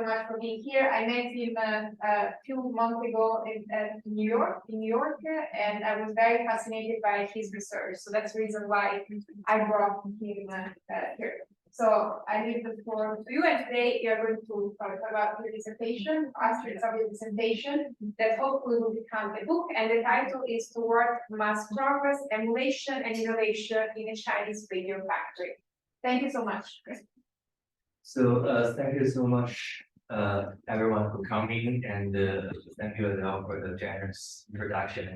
much for being here. I met him a few months ago in New York, and I was very fascinated by his research. So that's the reason why I brought him here. So I leave the floor to you, and today you are going to talk about your dissertation, aspects of your dissertation that hopefully will become a book, and the title is Toward Mass Progress, Emulation and Innovation in a Chinese Radio Factory. Thank you so much, Chris. So thank you so much, everyone, for coming, and thank you as well for the generous introduction.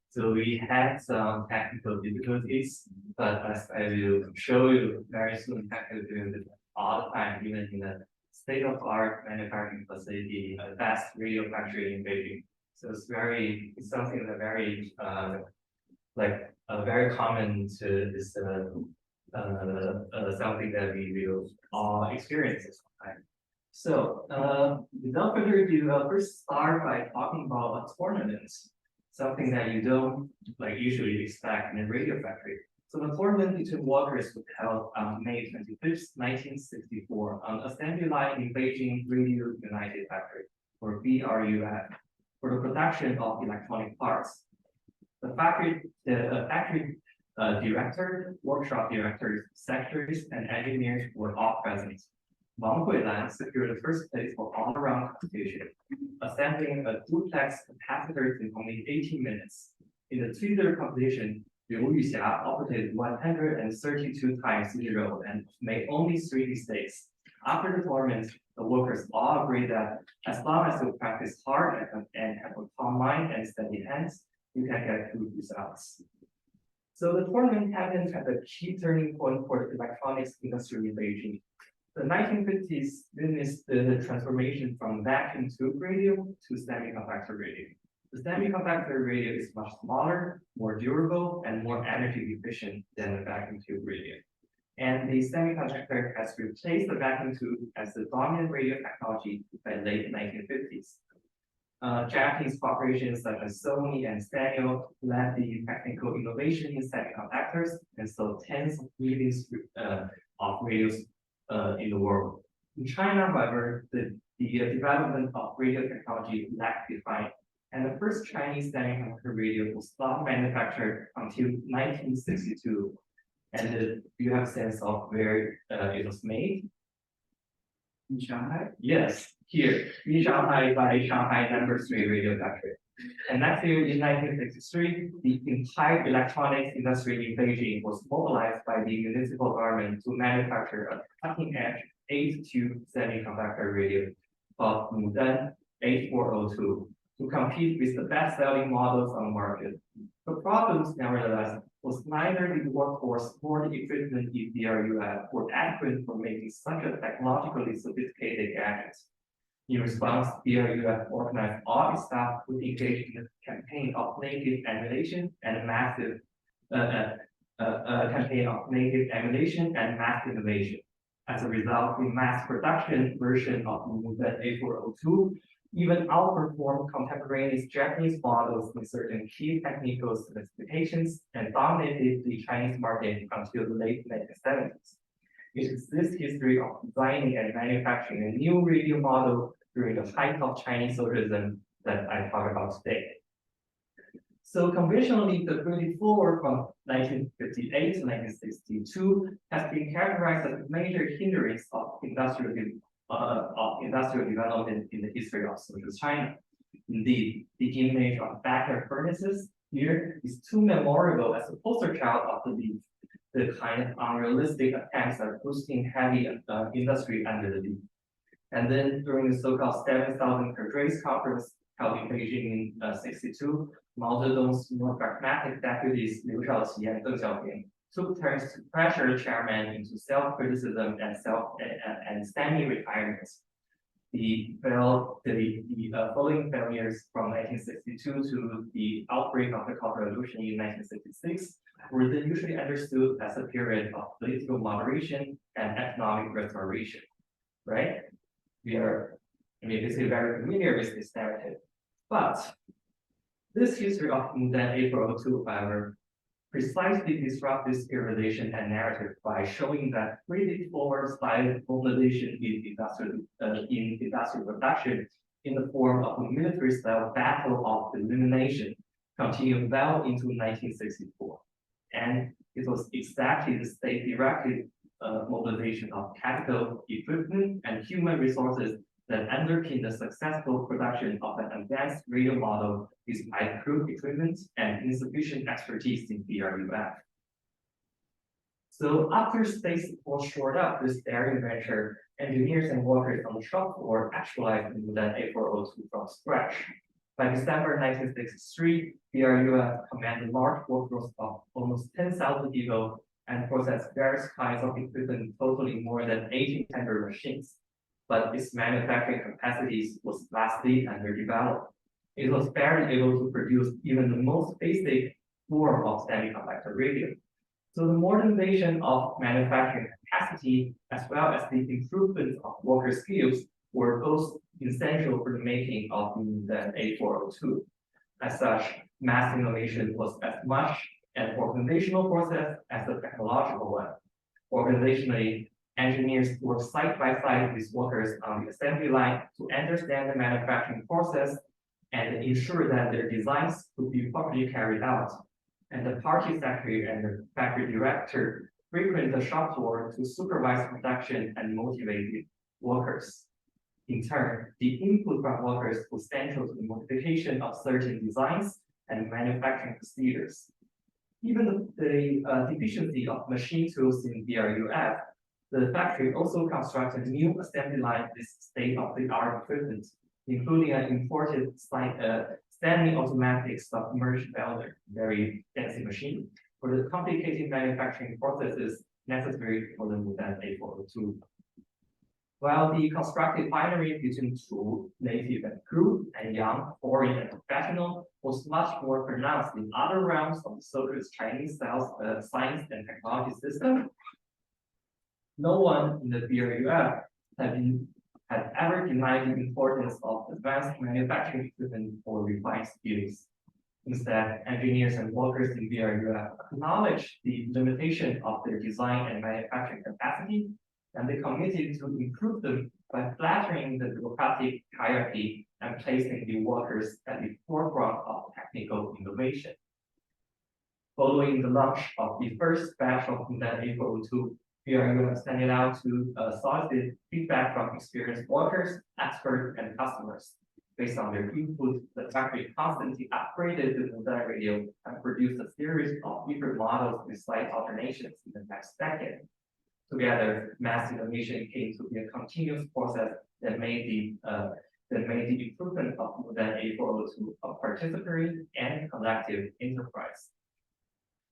So we had some technical difficulties, but as I will show you very soon, technical difficulties all the time, even in the state-of-art manufacturing facility, a vast radio factory in Beijing. So it's something that very very common to this something that we will all experience at some time. So without further ado, I'll first start by talking about a tournament, something that you don't usually expect in a radio factory. So the tournament between workers was held on May 25th, 1964, on assembly line in Beijing Radio United Factory, or BRUF, for the production of electronic parts. The factory director, workshop directors, secretaries, and engineers were all present. Wang Huilan secured the first place for all-around competition, assembling a duplex capacitor in only 18 minutes. In the two-liter competition, Liu Yuxia operated 132 times 0 and made only 3 mistakes. After the tournament, the workers all agreed that as long as you practice hard and have a calm mind and steady hands, you can get good results. So the tournament happened at a key turning point for the electronics industry in Beijing. The 1950s witnessed the transformation from vacuum tube radio to semiconductor radio. The semiconductor radio is much smaller, more durable, and more energy efficient than the vacuum tube radio. And the semiconductor has replaced the vacuum tube as the dominant radio technology by the late 1950s. Japanese corporations such as Sony and Sanyo led the technical innovation in semiconductors and sold tens of millions of radios in the world. In China, however, the development of radio technology lagged behind, and the first Chinese semiconductor radio was not manufactured until 1962. And you have a sense of where it was made? In Shanghai? Yes, here in Shanghai by Shanghai No. 3 Radio Factory. And next year in 1963, the entire electronics industry in Beijing was mobilized by the municipal government to manufacture a cutting-edge 8-tube semiconductor radio called Mudan 8402 to compete with the best-selling models on the market. The problems, nevertheless, was neither the workforce nor the equipment in BRUF were adequate for making such a technologically sophisticated gadget. In response, BRUF organized all its staff to engage in a campaign of native emulation and mass innovation. As a result, the mass production version of Mudan 8402 even outperformed contemporaneous Japanese models in certain key technical specifications and dominated the Chinese market until the late 1970s. It is this history of designing and manufacturing a new radio model during the height of Chinese socialism that I talk about today. So conventionally, the 34 from 1958 to 1962 has been characterized as a major hindrance of industrial development in the history of socialist China. Indeed, the image of backyard furnaces here is too memorable as a poster child of the kind of unrealistic attempts at boosting heavy industry under the leaf. And then during the so-called 7,000 Cadres conference held in Beijing in 62, Mao Zedong's more pragmatic deputies Liu Shaoqi and Deng Xiaoping took turns to pressure the chairman into self-criticism and semi-retirement. The following failures from 1962 to the outbreak of the Cultural Revolution in 1966 were then usually understood as a period of political moderation and economic restoration, right? We are, basically very familiar with this narrative. But this history of Mudan 8402, however, precisely disrupt this sterilization and narrative by showing that predictable style mobilization in industrial production in the form of a military-style battle of elimination continued well into 1964. And it was exactly the state-directed mobilization of capital, equipment, and human resources that underpinned the successful production of an advanced radio model despite crude equipment and insufficient expertise in BRUF. So after state support shored up this daring venture, engineers and workers on the shop floor actualized the Mudan A402 from scratch. By December 1963, BRUF commanded large workforce of almost 10,000 people and possessed various kinds of equipment totaling more than 1,800 machines. But its manufacturing capacities was vastly underdeveloped. It was barely able to produce even the most basic form of semiconductor radio. So the modernization of manufacturing capacity, as well as the improvement of worker skills, were both essential for the making of the A402. As such, mass innovation was as much an organizational process as a technological one. Organizationally, engineers work side by side with workers on the assembly line to understand the manufacturing process and ensure that their designs could be properly carried out. And the party secretary and the factory director frequent the shop floor to supervise production and motivate the workers. In turn, the input from workers was central to the modification of certain designs and manufacturing procedures. Given the deficiency of machine tools in BRUF, the factory also constructed new assembly line with state-of-the-art equipment, including an imported standing automatic submerged welder, very fancy machine, for the complicated manufacturing processes necessary for the Mudan A402. While the constructive binary between true, native, and crude, and young, foreign, and professional was much more pronounced in other realms of the socialist Chinese science and technology system, no one in the BRUF had ever denied the importance of advanced manufacturing equipment for refined skills. Instead, engineers and workers in BRUF acknowledged the limitation of their design and manufacturing capacity, and they committed to improve them by flattering the bureaucratic hierarchy and placing the workers at the forefront of technical innovation. Following the launch of the first batch of Mudan A402, BRUF sent out to solicit feedback from experienced workers, experts, and customers. Based on their input, the factory constantly upgraded the Mudan radio and produced a series of different models with slight alternations in the next decade. Together, mass innovation came to be a continuous process that made the improvement of Mudan A402 a participatory and collective enterprise.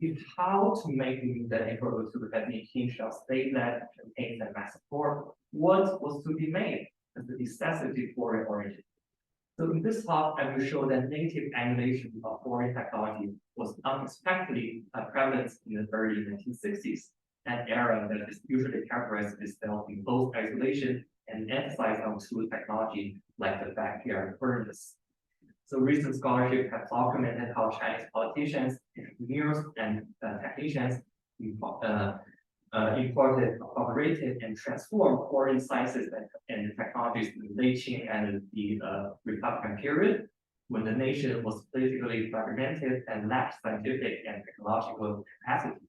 If how to make the Mudan A402 had been hinged on state-led campaigns and mass support, what was to be made as the excessively foreign origin? So in this talk, I will show that native emulation of foreign technology was unexpectedly prevalent in the early 1960s, an era that is usually characterized itself in both isolation and emphasis on tool technology like the backyard furnace. So recent scholarship has documented how Chinese politicians, engineers, and technicians imported, operated, and transformed foreign sciences and technologies in the late Qing and the Republican period, when the nation was politically fragmented and lacked scientific and technological capacity.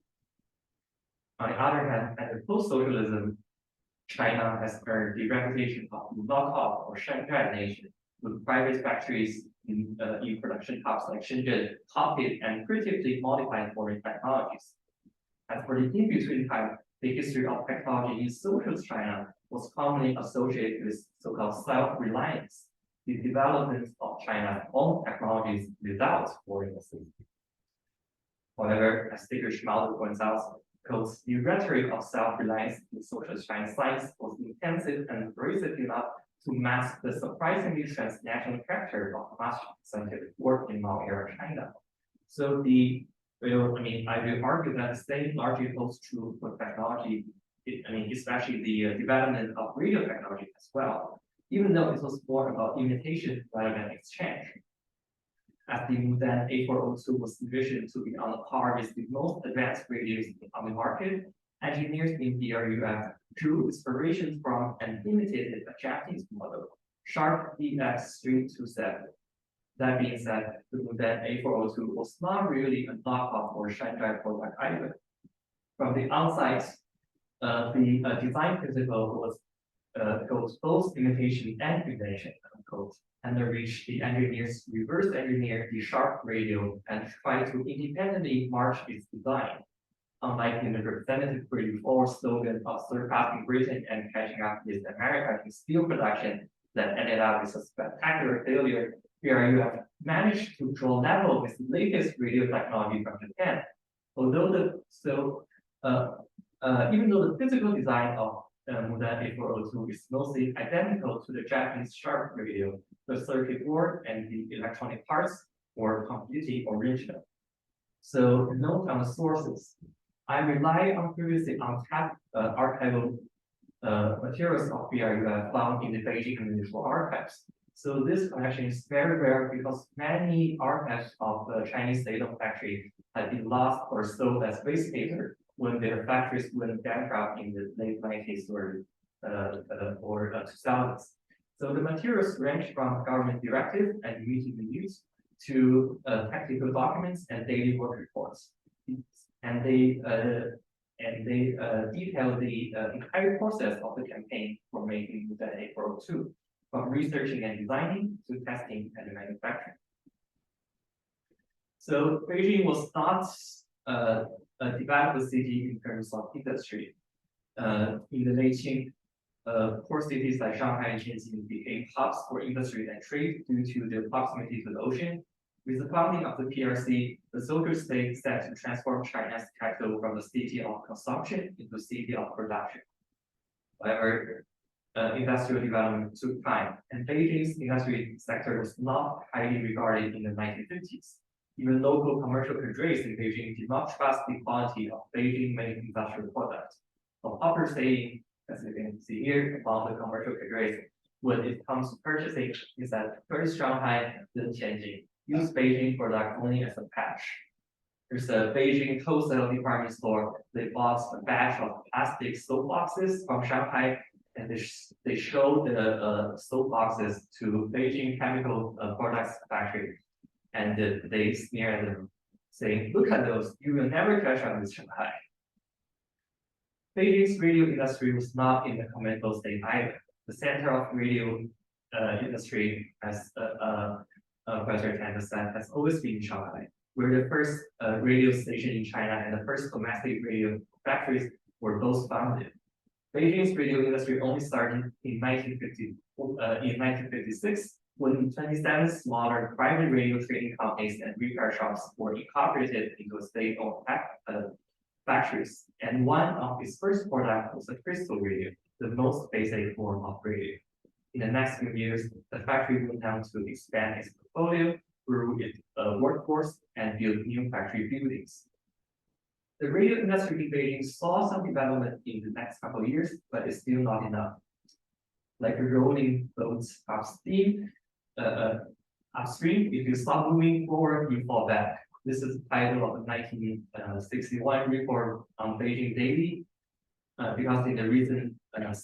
On the other hand, under post-socialism, China has earned the reputation of the knockoff or Shanghai nation, with private factories in production hubs like Shenzhen copied and creatively modified foreign technologies. As for the in-between time, the history of technology in socialist China was commonly associated with so-called self-reliance, the development of China's own technologies without foreign assistance. However, as Sticker Schmalder points out, because the rhetoric of self-reliance in socialist Chinese science was intensive and abrasive enough to mask the surprisingly transnational character of much scientific work in Mao-era China. So I will argue that the same largely holds true for technology, especially the development of radio technology as well, even though it was more about imitation rather than exchange. as the Mudan A402 was envisioned to be on a par with the most advanced radios on the market, engineers in BRUF drew inspiration from and imitated a Japanese model, Sharp EX327. That being said, the Mudan A402 was not really a knockoff or Shanghai product either. From the outside, the design principle was goes both imitation and invention, unquote, and which the engineers reverse engineer the Sharp radio and try to independently march its design. Unlike in the representative 34 slogan of surpassing Britain and catching up with America in steel production that ended up with a spectacular failure, BRUF managed to draw level with the latest radio technology from Japan. Even though the physical design of Mudan A402 is mostly identical to the Japanese Sharp radio, the circuit board and the electronic parts were completely original. So note on the sources. I rely on previously untapped archival materials of BRUF found in the Beijing Municipal Archives. So this collection is very rare because many archives of the Chinese state-owned factory had been lost or sold as waste paper when their factories went bankrupt in the late 90s or 2000s. So the materials range from government directive and meeting minutes to technical documents and daily work reports. And they detail the entire process of the campaign for making the A402, from researching and designing to testing and manufacturing. So Beijing was not a developed city in terms of industry. In the late Qing, core cities like Shanghai and Shenzhen became hubs for industry and trade due to their proximity to the ocean. With the founding of the PRC, the social state set to transform China's capital from a city of consumption into a city of production. However, industrial development took time, and Beijing's industry sector was not highly regarded in the 1950s. Even local commercial cadres in Beijing did not trust the quality of Beijing-made industrial products. A popular saying, as you can see here, about the commercial cadres when it comes to purchasing is that first Shanghai, then Tianjin. Use Beijing product only as a patch. There's a Beijing wholesale department store. They bought a batch of plastic soap boxes from Shanghai, and they showed the soap boxes to Beijing chemical products factory, and they sneer at them, saying, "Look at those! You will never catch up with Shanghai." Beijing's radio industry was not in the conventional state either. The center of radio industry, as President Tan said, has always been Shanghai, where the first radio station in China and the first domestic radio factories were both founded. Beijing's radio industry only started in 1956, when 27 smaller private radio trading companies and repair shops were incorporated into state-owned factories. And one of its first products was a crystal radio, the most basic form of radio. In the next few years, the factory went on to expand its portfolio, grew its workforce, and build new factory buildings. The radio industry in Beijing saw some development in the next couple of years, but it's still not enough. Like rolling boats upstream, if you stop moving forward, you fall back. This is the title of the 1961 report on Beijing Daily, because in the recent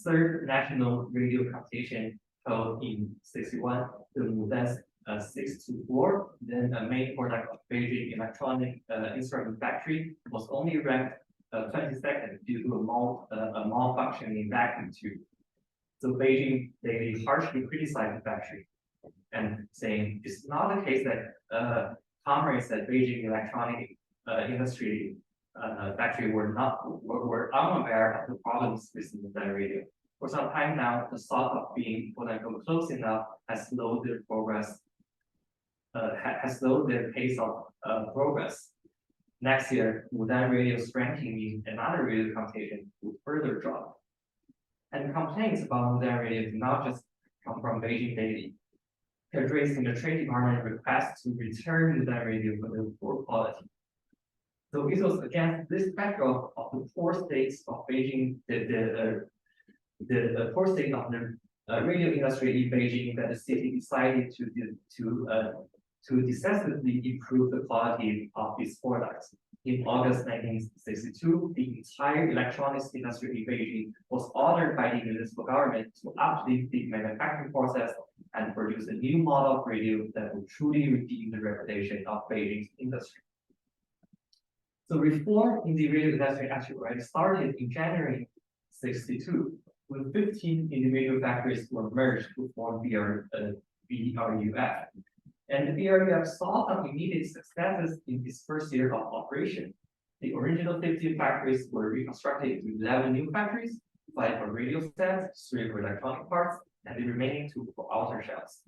third national radio competition held in 61, the Mudan 624, then a main product of Beijing Electronic Instrument Factory, was only ranked 22nd due to a malfunctioning vacuum tube. So Beijing Daily harshly criticized the factory and saying it's not the case that comrades at Beijing Electronic Industry Factory were unaware of the problems with the radio. For some time now, the thought of being quote unquote close enough has slowed their progress, has slowed their pace of progress. Next year, Mudan Radio's ranking in another radio competition will further drop. And complaints about Mudan Radio do not just come from Beijing Daily. Cadres in the trade department request to return Mudan Radio for their poor quality. So it was against this backdrop of the poor states of Beijing, the poor state of the radio industry in Beijing, that the city decided to to decisively improve the quality of its products. In August 1962, the entire electronics industry in Beijing was ordered by the municipal government to uplift the manufacturing process and produce a new model of radio that would truly redeem the reputation of Beijing's industry. So reform in the radio industry actually already started in January 62, when 15 individual factories were merged to form BRUF. And the BRUF saw some immediate successes in its first year of operation. The original 15 factories were reconstructed into 11 new factories, 5 for radio sets, 3 for electronic parts, and the remaining 2 for outer shells.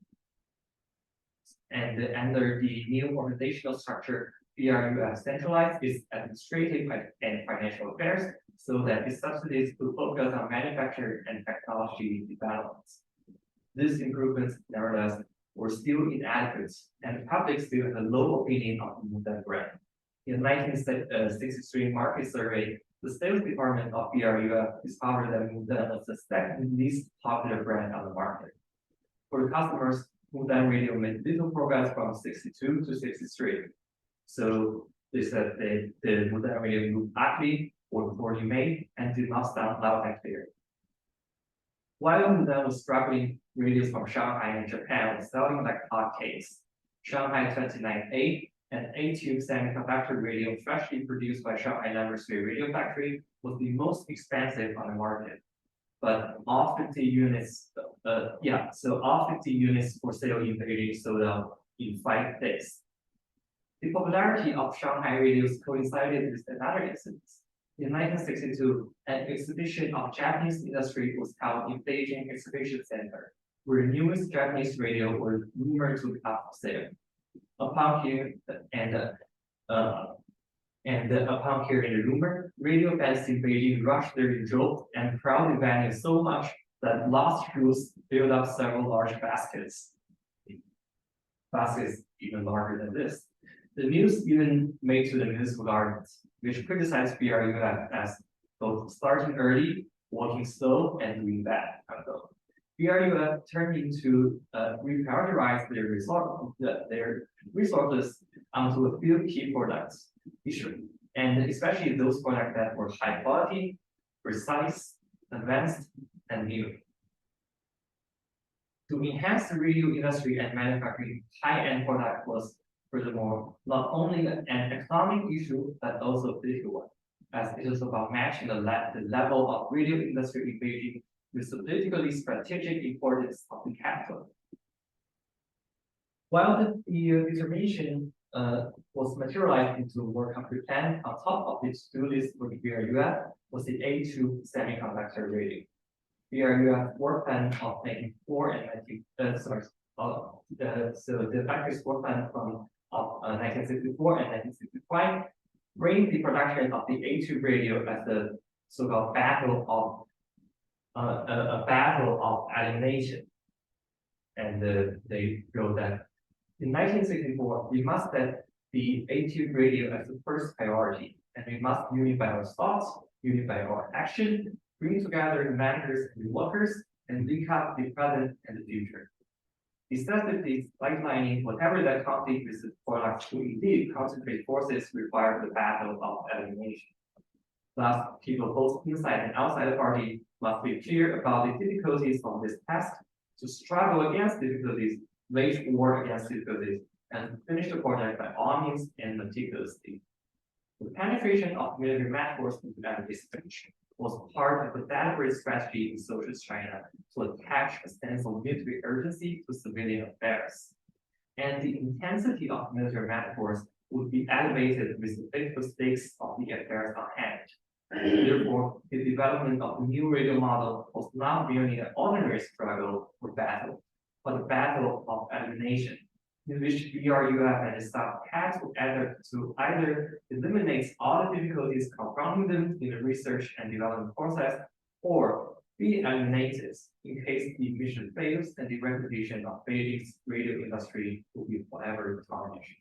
And under the new organizational structure, BRUF centralized its administrative and financial affairs so that its subsidies could focus on manufacture and technology developments. These improvements, nevertheless, were still inadequate, and the public still had a low opinion of the Mudan brand. In 1963 market survey, the sales department of BRUF discovered that Mudan was the second least popular brand on the market. For the customers, Mudan radio made little progress from 62 to 63. So they said the Mudan radio moved ugly or poorly made and did not sound loud and clear. While Mudan was struggling, radios from Shanghai and Japan were selling like hotcakes. Shanghai 29A, an A-tube semiconductor radio freshly produced by Shanghai No. 3 Radio Factory, was the most expensive on the market. But all 50 units, all 50 units for sale in Beijing sold out in 5 days. The popularity of Shanghai radios coincided with another incident. In 1962, an exhibition of Japanese industry was held in Beijing Exhibition Center, where newest Japanese radio were rumored to be up for sale. Upon hearing the rumor, radio fans in Beijing rushed there in droves and crowded the venue so much that lost shoes filled up several large baskets. Baskets even larger than this. The news even made to the municipal government, which criticized BRUF as both starting early, working slow, and doing bad. BRUF turned into reprioritize their resources onto a few key products, and especially those products that were high quality, precise, advanced, and new. To enhance the radio industry and manufacturing high-end product was furthermore not only an economic issue but also a political one, as it is about matching the level of radio industry in Beijing with the politically strategic importance of the capital. While the determination was materialized into a more concrete plan, on top of the to-do list for the BRUF was the A2 semiconductor radio. BRUF work plan of 1994 and so the factory's work plan from 1964 and 1965 framed the production of the A2 radio as the so-called battle of a battle of elimination. And they wrote that in 1964, we must set the A2 radio as the first priority, and we must unify our thoughts, unify our action, bring together the managers and the workers, and link up the present and the future. Decisively lightlining whatever that conflict with the product to indeed concentrate forces require the battle of elimination. Thus, people both inside and outside the party must be clear about the difficulties of this task, to struggle against difficulties, wage war against difficulties, and finish the project by all means and meticulously. The penetration of military metaphors into everyday speech was part of a deliberate strategy in socialist China to attach a sense of military urgency to civilian affairs. And the intensity of military metaphors would be elevated with the political stakes of the affairs on hand. Therefore, the development of the new radio model was not merely an ordinary struggle or battle, but a battle of elimination, in which BRUF and its staff had to either eliminate all the difficulties confronting them in the research and development process, or be eliminated in case the mission fails and the reputation of Beijing's radio industry will be forever tarnished.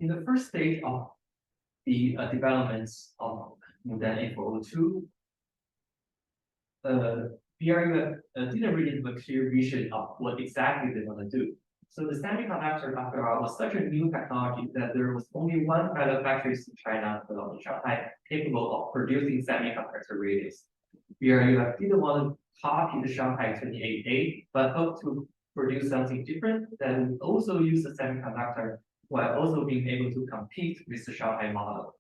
In the first stage of the developments of Mudan 8402, BRUF didn't really have a clear vision of what exactly they want to do. So the semiconductor, after all, was such a new technology that there was only one pilot factory in China, in Shanghai, capable of producing semiconductor radios. BRUF didn't want to copy the Shanghai 28A, but hoped to produce something different that would also use the semiconductor while also being able to compete with the Shanghai model.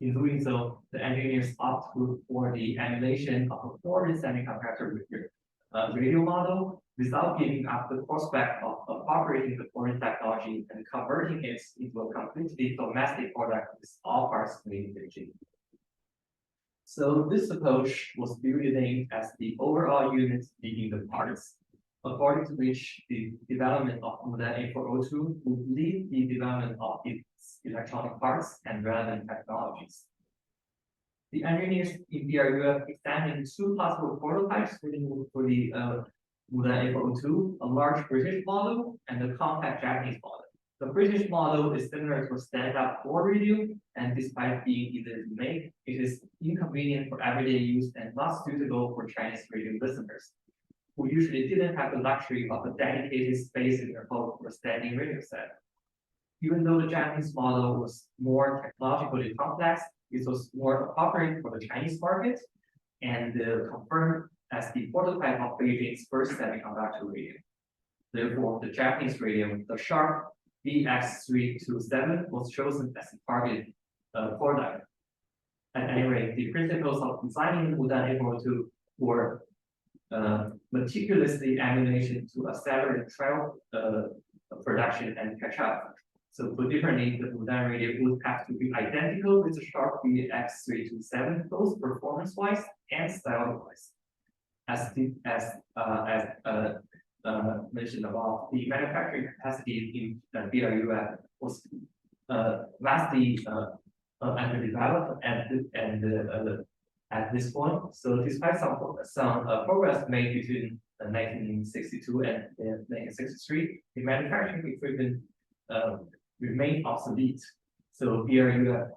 In doing so, the engineers opted for the emulation of a foreign semiconductor radio model without giving up the prospect of operating the foreign technology and converting it into a completely domestic product with all parts made in Beijing. So this approach was named as the overall unit leading the parts, according to which the development of model A402 would lead the development of its electronic parts and relevant technologies. The engineers in BRUF examined two possible prototypes for the model A402, a large British model and a compact Japanese model. The British model is similar to a stand-up core radio, and despite being easy to make, it is inconvenient for everyday use and not suitable for Chinese radio listeners, who usually didn't have the luxury of a dedicated space in their home for a standing radio set. Even though the Japanese model was more technologically complex, it was more appropriate for the Chinese market and confirmed as the prototype of Beijing's first semiconductor radio. Therefore, the Japanese radio, the Sharp VX327, was chosen as the target product. At any rate, the principles of designing the Wudan A402 were meticulously emulation to accelerate trial production and catch up. So put differently, the Wudan radio would have to be identical with the Sharp VX327, both performance-wise and style-wise. As mentioned above, the manufacturing capacity in BRUF was vastly underdeveloped at this point. So despite some progress made between 1962 and 1963, the manufacturing equipment remained obsolete. So BRUF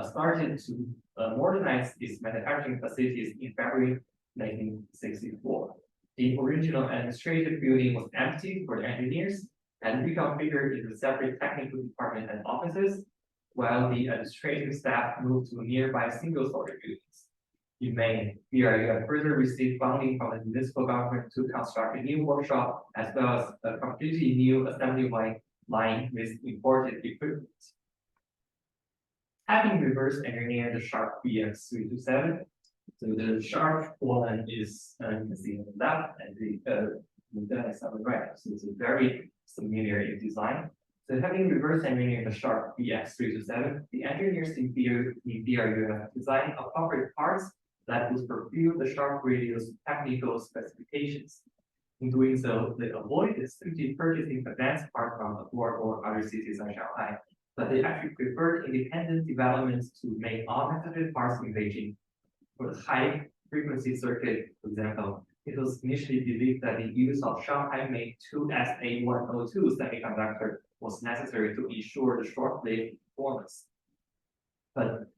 started to modernize its manufacturing facilities in February 1964. The original administrative building was empty for the engineers and reconfigured into separate technical department and offices, while the administrative staff moved to nearby single-story buildings. In May, BRUF further received funding from the municipal government to construct a new workshop as well as a completely new assembly line with imported equipment. Having reverse engineered the Sharp VX327, so the Sharp one is you can see on the left and the Wudan is on the right. So it's a very familiar in design. So having reverse engineered the Sharp VX327, the engineers in BRUF designed appropriate parts that would fulfill the Sharp radio's technical specifications. In doing so, they avoided simply purchasing advanced parts from abroad or other cities like Shanghai, but they actually preferred independent developments to make all necessary parts in Beijing. For the high frequency circuit, for example, it was initially believed that the use of Shanghai-made 2SA102 semiconductor was necessary to ensure the short-lived performance. But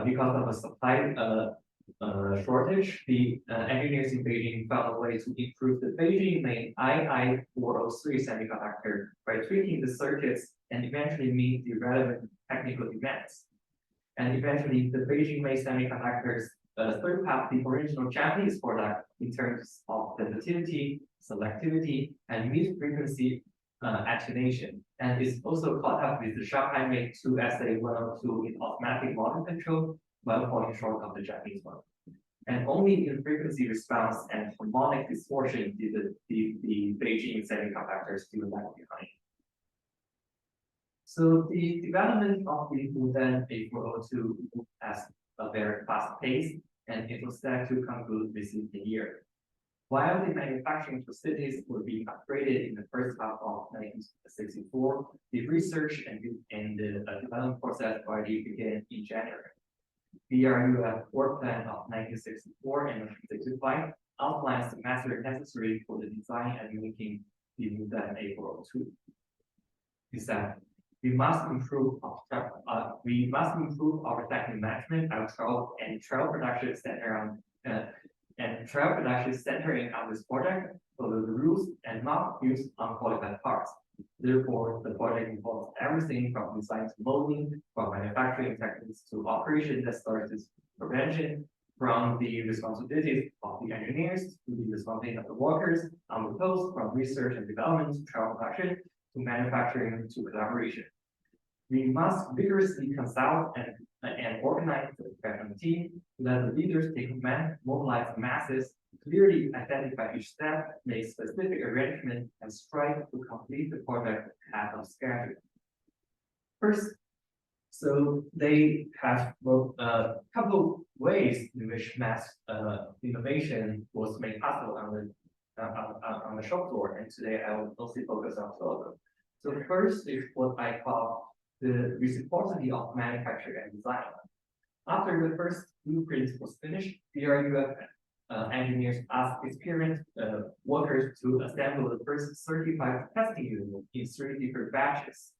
because of a supply shortage, the engineers in Beijing found a way to improve the Beijing-made II403 semiconductor by tweaking the circuits and eventually meet the relevant technical demands. And eventually, the Beijing-made semiconductors surpassed the original Japanese product in terms of sensitivity, selectivity, and mid-frequency attenuation, and is also caught up with the Shanghai-made 2SA102 in automatic volume control, while falling short of the Japanese one. And only in frequency response and harmonic distortion did the Beijing semiconductors still lag behind. So the development of the Wudan A402 moved at a very fast pace, and it was set to conclude within a year. While the manufacturing facilities were being upgraded in the first half of 1964, the research and the development process already began in January. BRUF work plan of 1964 and 1965 outlines the method necessary for the design and making the Wudan A402. Is that we must improve our technical management, our trial production centering on this project, follow the rules and not use unqualified parts. Therefore, the project involves everything from design to molding, from manufacturing techniques to operation that starts with prevention, from the responsibilities of the engineers to the responsibility of the workers on the post, from research and development to trial production to manufacturing to collaboration. We must vigorously consult and organize the professional team so that the leaders take command, mobilize the masses, clearly identify each step, make specific arrangement, and strive to complete the project ahead of schedule. First, so they have a couple ways in which mass innovation was made possible on the shop floor, and today I will mostly focus on two of them. So first is what I call the reciprocity of manufacture and design. After the first blueprint was finished, BRUF engineers asked experienced workers to assemble the first certified testing unit in 3 different batches.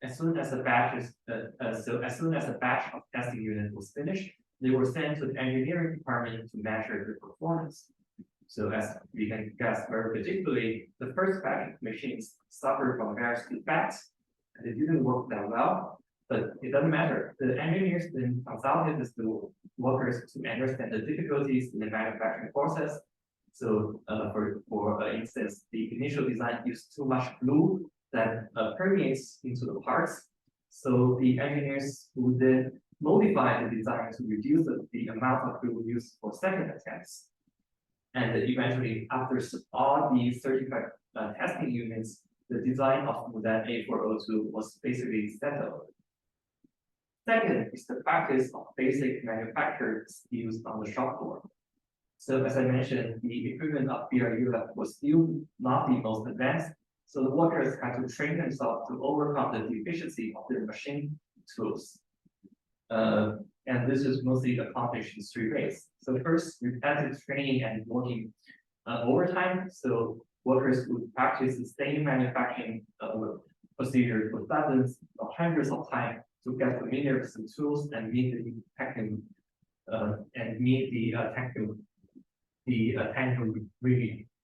As soon as a batch of testing unit was finished, they were sent to the engineering department to measure the performance. So as we can guess very particularly, the first batch of machines suffered from various defects, and they didn't work that well. But it doesn't matter. The engineers then consulted with the workers to understand the difficulties in the manufacturing process. So, for instance, the initial design used too much glue that permeates into the parts. So the engineers would then modify the design to reduce the amount of glue used for second attempts. And eventually, after all the certified testing units, the design of Mudan A402 was basically settled. Second is the practice of basic manufacturing skills on the shop floor. So as I mentioned, the equipment of BRUF was still not the most advanced, so the workers had to train themselves to overcome the deficiency of their machine tools. And this is mostly accomplished in 3 ways. So first, repetitive training and working overtime. So workers would practice the same manufacturing procedure for dozens or hundreds of times to get familiar with the tools and meet the technical technical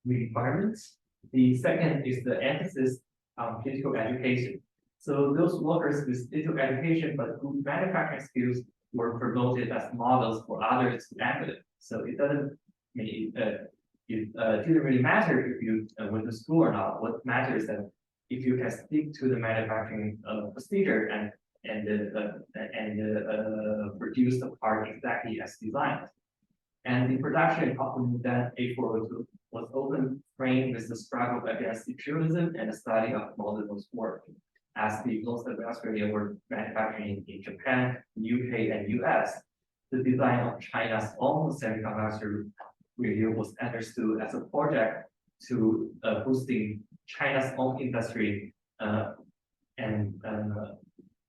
requirements. The second is the emphasis on physical education. So those workers with little education but good manufacturing skills were promoted as models for others to emulate. So it doesn't mean it didn't really matter if you went to school or not. What matters is that if you can stick to the manufacturing procedure and produce the part exactly as designed. And the production of the Mudan A402 was often framed with the struggle against imperialism and the study of modern work, as the most advanced area were manufacturing in Japan, UK, and US. The design of China's own semiconductor radio was understood as a project to boosting China's own industry and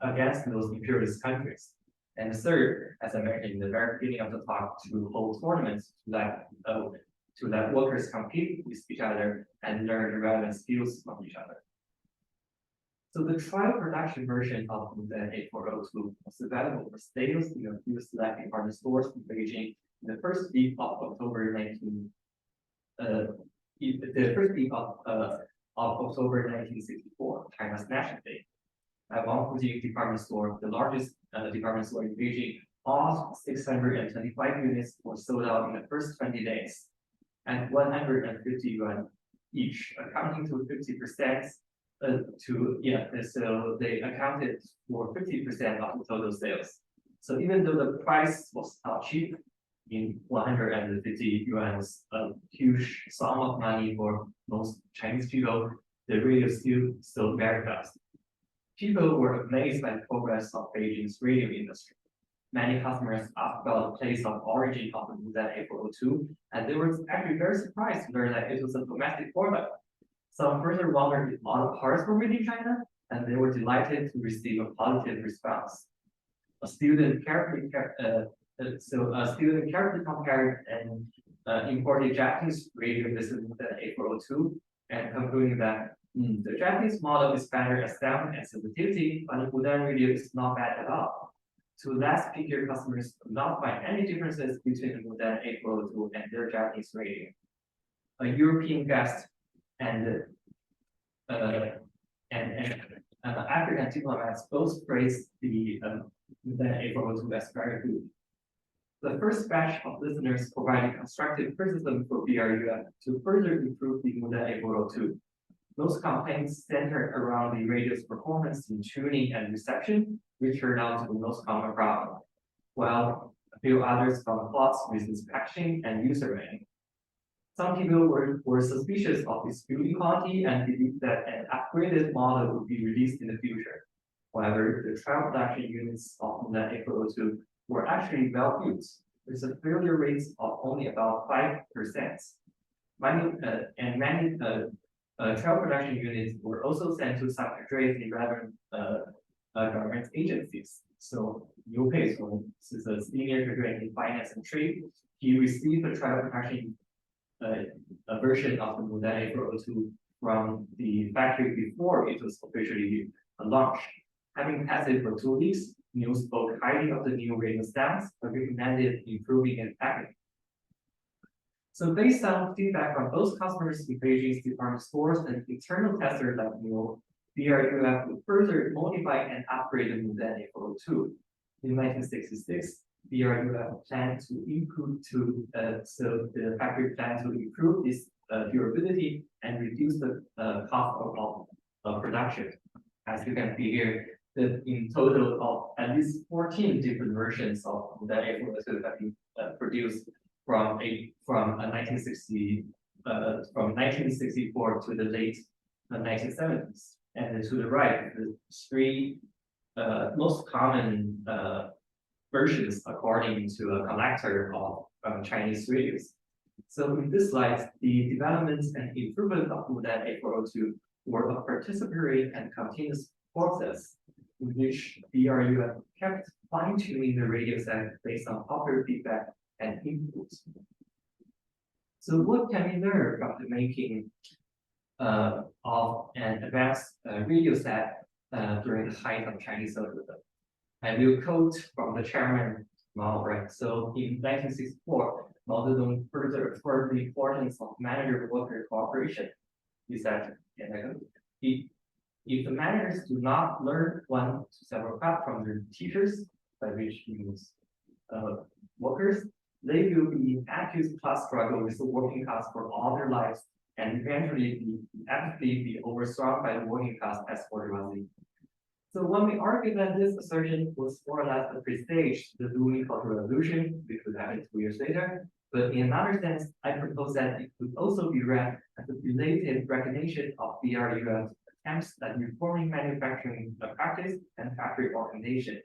against those imperialist countries. And third, as I mentioned in the very beginning of the talk, to hold tournaments to let workers compete with each other and learn the relevant skills from each other. So the trial production version of the A402 was available for sales in a few select department stores in Beijing in the first week of October 1964, China's National Day. At Wangfujing department store, the largest department store in Beijing, all 625 units were sold out in the first 20 days, and 150 yuan each, accounting to 50%. So they accounted for 50% of the total sales. So even though the price was not cheap, in 150 yuan was a huge sum of money for most Chinese people, the radio still sold very fast. People were amazed by the progress of Beijing's radio industry. Many customers asked about the place of origin of the Mudan A402, and they were actually very surprised to learn that it was a domestic product. Some further wondered if all the parts were made in China, and they were delighted to receive a positive response. A student carefully compared and imported Japanese radio with the Mudan A402, and concluding that the Japanese model is better at sound and sensitivity, but the Mudan radio is not bad at all. To last figure, customers could not find any differences between the Mudan A402 and their Japanese radio. A European guest and African diplomats both praised the Mundane 842 as very good. The first batch of listeners provided constructive criticism for BRUF to further improve the Mundane 842. Those complaints centered around the radio's performance in tuning and reception, which turned out to be the most common problem, while a few others found flaws with its packaging and user rating. Some people were suspicious of its building quality and believed that an upgraded model would be released in the future. However, the trial production units of Mundane 842 were actually well built, with a failure rate of only about 5%. Many trial production units were also sent to some addressing relevant government agencies. So Liu Pei is a senior graduate in finance and trade. He received a trial production a version of the Mundane 842 from the factory before it was officially launched. Having passed it for 2 weeks, Liu spoke highly of the new radio sounds, but recommended improving its packaging. So based on feedback from both customers in Beijing's department stores and internal testers like Liu, BRUF would further modify and upgrade the Mundane 842. In 1966, BRUF planned to improve so the factory planned to improve its durability and reduce the cost of production. As you can see here, that in total of at least 14 different versions of Mundane 842 have been produced from 1964 to the late 1970s. And to the right, the 3 most common versions according to a collector of Chinese radios. So in this slide, the developments and improvement of Mundane 842 were a participatory and continuous process in which BRUF kept fine-tuning the radio set based on popular feedback and inputs. So what can we learn from the making of an advanced radio set during the height of Chinese socialism? I will quote from the chairman Mao, right? So in 1964, Mao Zedong further affirmed the importance of manager-worker cooperation. He said, if the managers do not learn 1 to several facts from their teachers, by which means workers, they will be in active class struggle with the working class for all their lives and eventually be overthrown by the working class as bourgeoisie. So when we argue that this assertion was more or less a presage to the looming Cultural Revolution, which would happen 2 years later, but in another sense, I propose that it could also be read as a belated recognition of BRUF's attempts at reforming manufacturing practice and factory organization.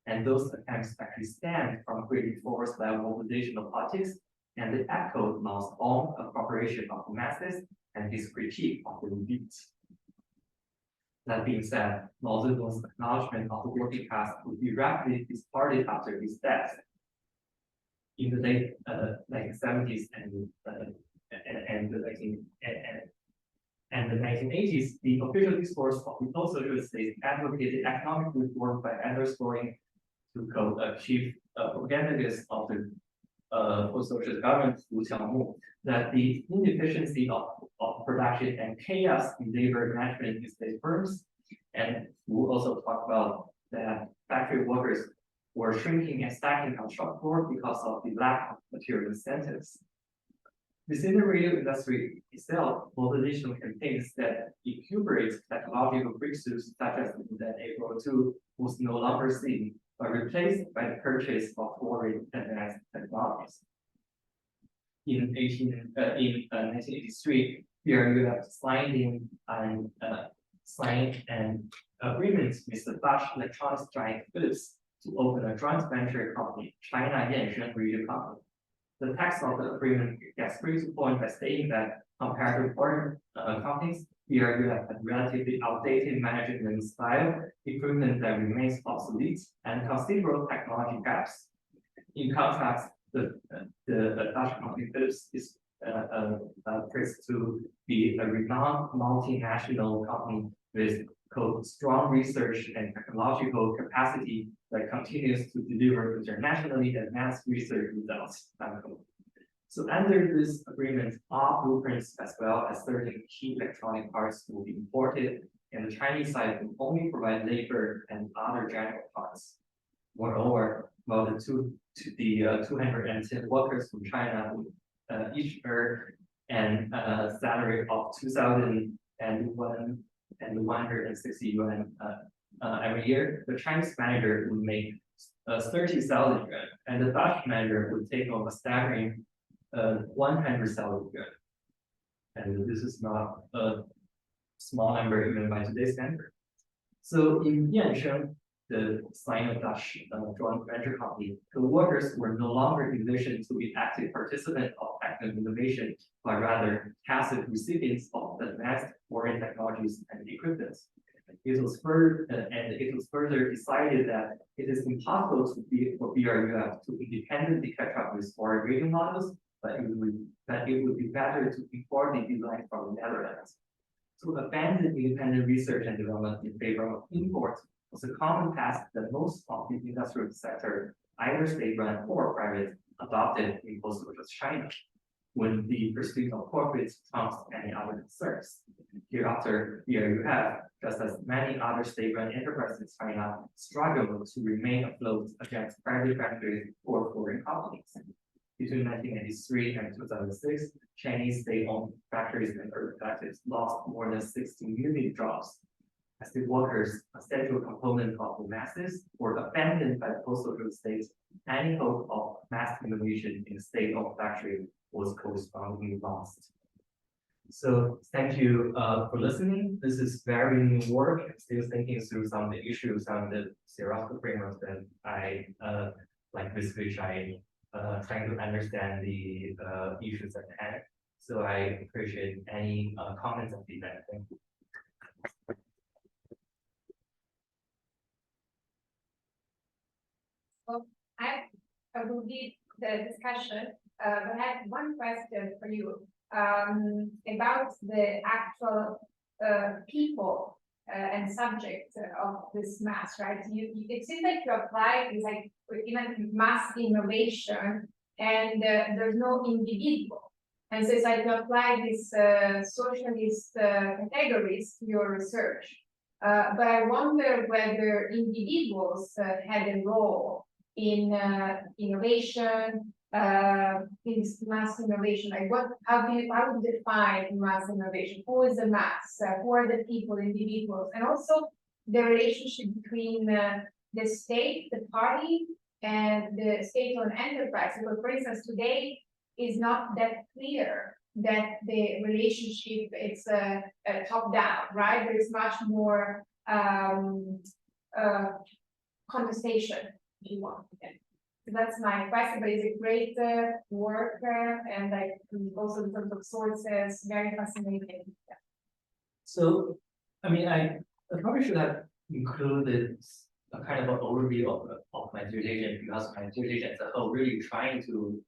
And those attempts actually stem from great force-level mobilization of politics, and they echoed Mao's own appropriation of the masses and his critique of the elite. That being said, Mao Zedong's acknowledgement of the working class would be rapidly discarded after his death. In the late 1970s and the 1980s, the official discourse of the post-socialist state advocated economic reform by underscoring to quote a chief propagandist of the post-socialist government, Wu Qiaomu, that the inefficiency of production and chaos in labor management in state firms, and Wu also talked about that factory workers were shrinking and stacking on shop floor because of the lack of material incentives. Within the radio industry itself, mobilization campaigns that incorporate technological breakthroughs such as the 842 was no longer seen, but replaced by the purchase of foreign advanced technologies. In 1983, BRUF signed an agreement with the Dutch electronics giant Philips to open a joint venture company, China Yingchuan Radio Company. The text of the agreement gets straight to the point by stating that compared to foreign companies, BRUF had relatively outdated management style, equipment that remains obsolete, and considerable technology gaps. In contrast, the Dutch company Philips is praised to be a renowned multinational company with strong research and technological capacity that continues to deliver internationally advanced research results. So under this agreement, all blueprints as well as certain key electronic parts will be imported and the Chinese side would only provide labor and other general parts. Moreover, while the 210 workers from China would each earn an salary of 2,001 and 160 yuan every year, the Chinese manager would make 30,000 yuan, and the Dutch manager would take home a staggering 100,000 yuan. And this is not a small number even by today's standard. So in Yingchuan, the Sino-Dutch joint venture company, the workers were no longer envisioned to be active participants of technical innovation, but rather passive recipients of advanced foreign technologies and equipment. It was further decided that it is impossible for BRUF to independently catch up with foreign radio models, but it would be better to import the design from the Netherlands. To abandon independent research and development in favor of imports was a common path that most of the industrial sector, either state-run or private, adopted in post-socialist China, when the pursuit of profits trumps any other concerns. Hereafter, here you have, just as many other state-run enterprises in China, struggled to remain afloat against private factories or foreign companies. Between 1993 and 2006, Chinese state-owned factories and urban collectives lost more than 60 million jobs. As the workers, a central component of the masses, were abandoned by the post-socialist states, any hope of mass innovation in the state-owned factory was correspondingly lost. So thank you for listening. This is very new work. I'm still thinking through some of the issues on the theoretical frameworks that I with which I trying to understand the issues at hand. So I appreciate any comments and feedback. Thank you. Well, I will lead the discussion, but I have one question for you about the actual people and subject of this mass, right? It seems like you apply is like even mass innovation, and there's no individual, and so it's like you apply these socialist categories to your research. But I wonder whether individuals had a role in innovation, in mass innovation. Like how do you define mass innovation? Who is the mass? Who are the people, individuals, and also the relationship between the state, the party, and the state-owned enterprise. Because, for instance, today is not that clear that the relationship is top-down, right? There is much more conversation, if you want. Okay. So that's my question, but it's a great work, and like also in terms of sources, very fascinating. Yeah. So, I mean, I probably should have included a kind of an overview of my dissertation, because my dissertation as a whole really trying to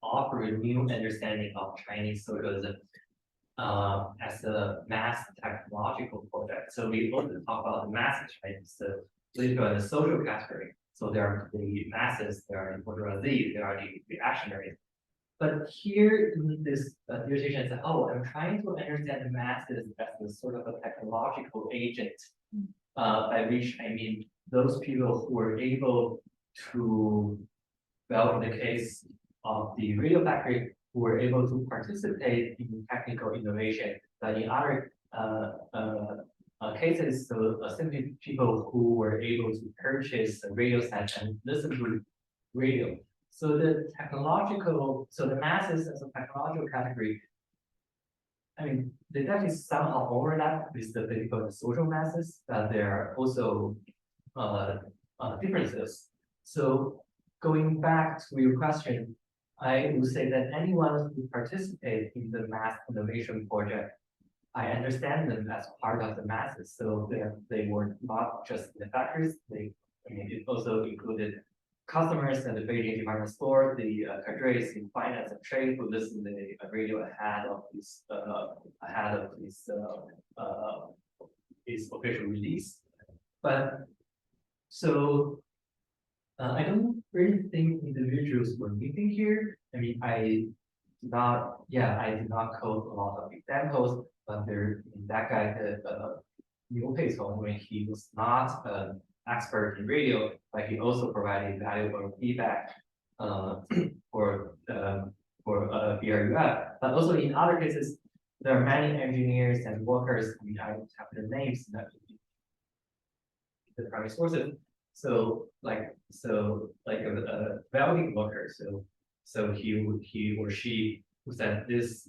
offer a new understanding of Chinese socialism as a mass technological project. So we also talk about the masses, right? It's the political and the social category. So there are the masses, there are the bourgeoisie, there are the reactionaries. But here in this dissertation as a whole, I'm trying to understand the masses as a sort of a technological agent, by which I mean those people who were able to, well, in the case of the radio factory, who were able to participate in technical innovation, but in other cases, so simply people who were able to purchase a radio set and listen to radio. So the masses as a technological category, I mean, they definitely somehow overlap with the political and social masses, but there are also differences. So going back to your question, I would say that anyone who participates in the mass innovation project, I understand them as part of the masses. So they were not just the factories. It also included customers at the Beijing department store, the cadres in finance and trade who listen to the radio ahead of this official release. But so I don't really think individuals were meeting here. I mean, I did not quote a lot of examples, but there in that guy Liu Peitong when he was not an expert in radio, but he also provided valuable feedback for BRUF. But also in other cases, there are many engineers and workers. I mean, I don't have their names in the primary sources. So like a welding worker. So he or she who said this